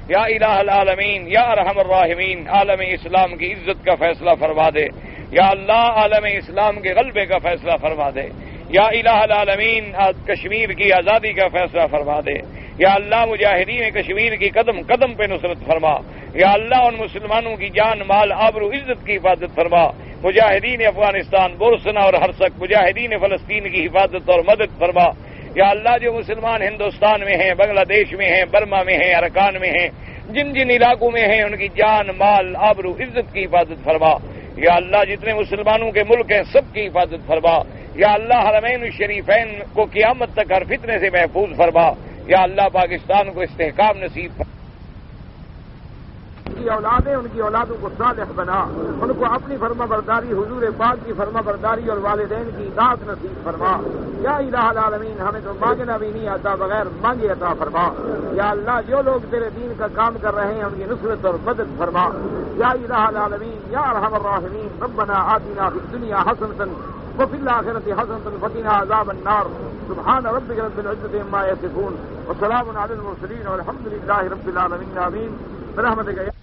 یا الہ العالمین یا ارحم الراحمین, عالم اسلام کی عزت کا فیصلہ فرما دے. یا اللہ عالم اسلام کے غلبے کا فیصلہ فرما دے. یا الہ العالمین کشمیر کی آزادی کا فیصلہ فرما دے. یا اللہ مجاہدین کشمیر کی قدم قدم پہ نصرت فرما. یا اللہ ان مسلمانوں کی جان مال آبرو عزت کی حفاظت فرما. مجاہدین افغانستان بورسنا اور ہرسک مجاہدین فلسطین کی حفاظت اور مدد فرما. یا اللہ جو مسلمان ہندوستان میں ہیں, بنگلہ دیش میں ہیں, برما میں ہیں, ارکان میں ہیں, جن جن علاقوں میں ہیں ان کی جان مال آبرو عزت کی حفاظت فرما. یا اللہ جتنے مسلمانوں کے ملک ہیں سب کی حفاظت فرما. یا اللہ حرمین الشریفین کو قیامت تک ہر فتنے سے محفوظ فرما. یا اللہ پاکستان کو استحکام نصیب فرما. ان کی اولادیں ان کی اولادوں کو صالح بنا, ان کو اپنی فرما برداری حضور پاک کی فرما برداری اور والدین کی اطاعت نصیب فرما. یا الہ العالمین ہمیں تو مانگنا بھی نہیں آتا, بغیر مانگے عطا فرما. یا اللہ جو لوگ تیرے دین کا کام کر رہے ہیں ان کی نصرت اور مدد فرما. یا الہ العالمین یا ارحم الراحمین ربنا آتنا فی الدنیا حسنۃ وفی الآخرۃ حسنۃ وقنا عذاب النار. سبحان ربک رب العزۃ عما یصفون وسلام علی المرسلین والحمد للہ رب العالمین. آمین برحمتک.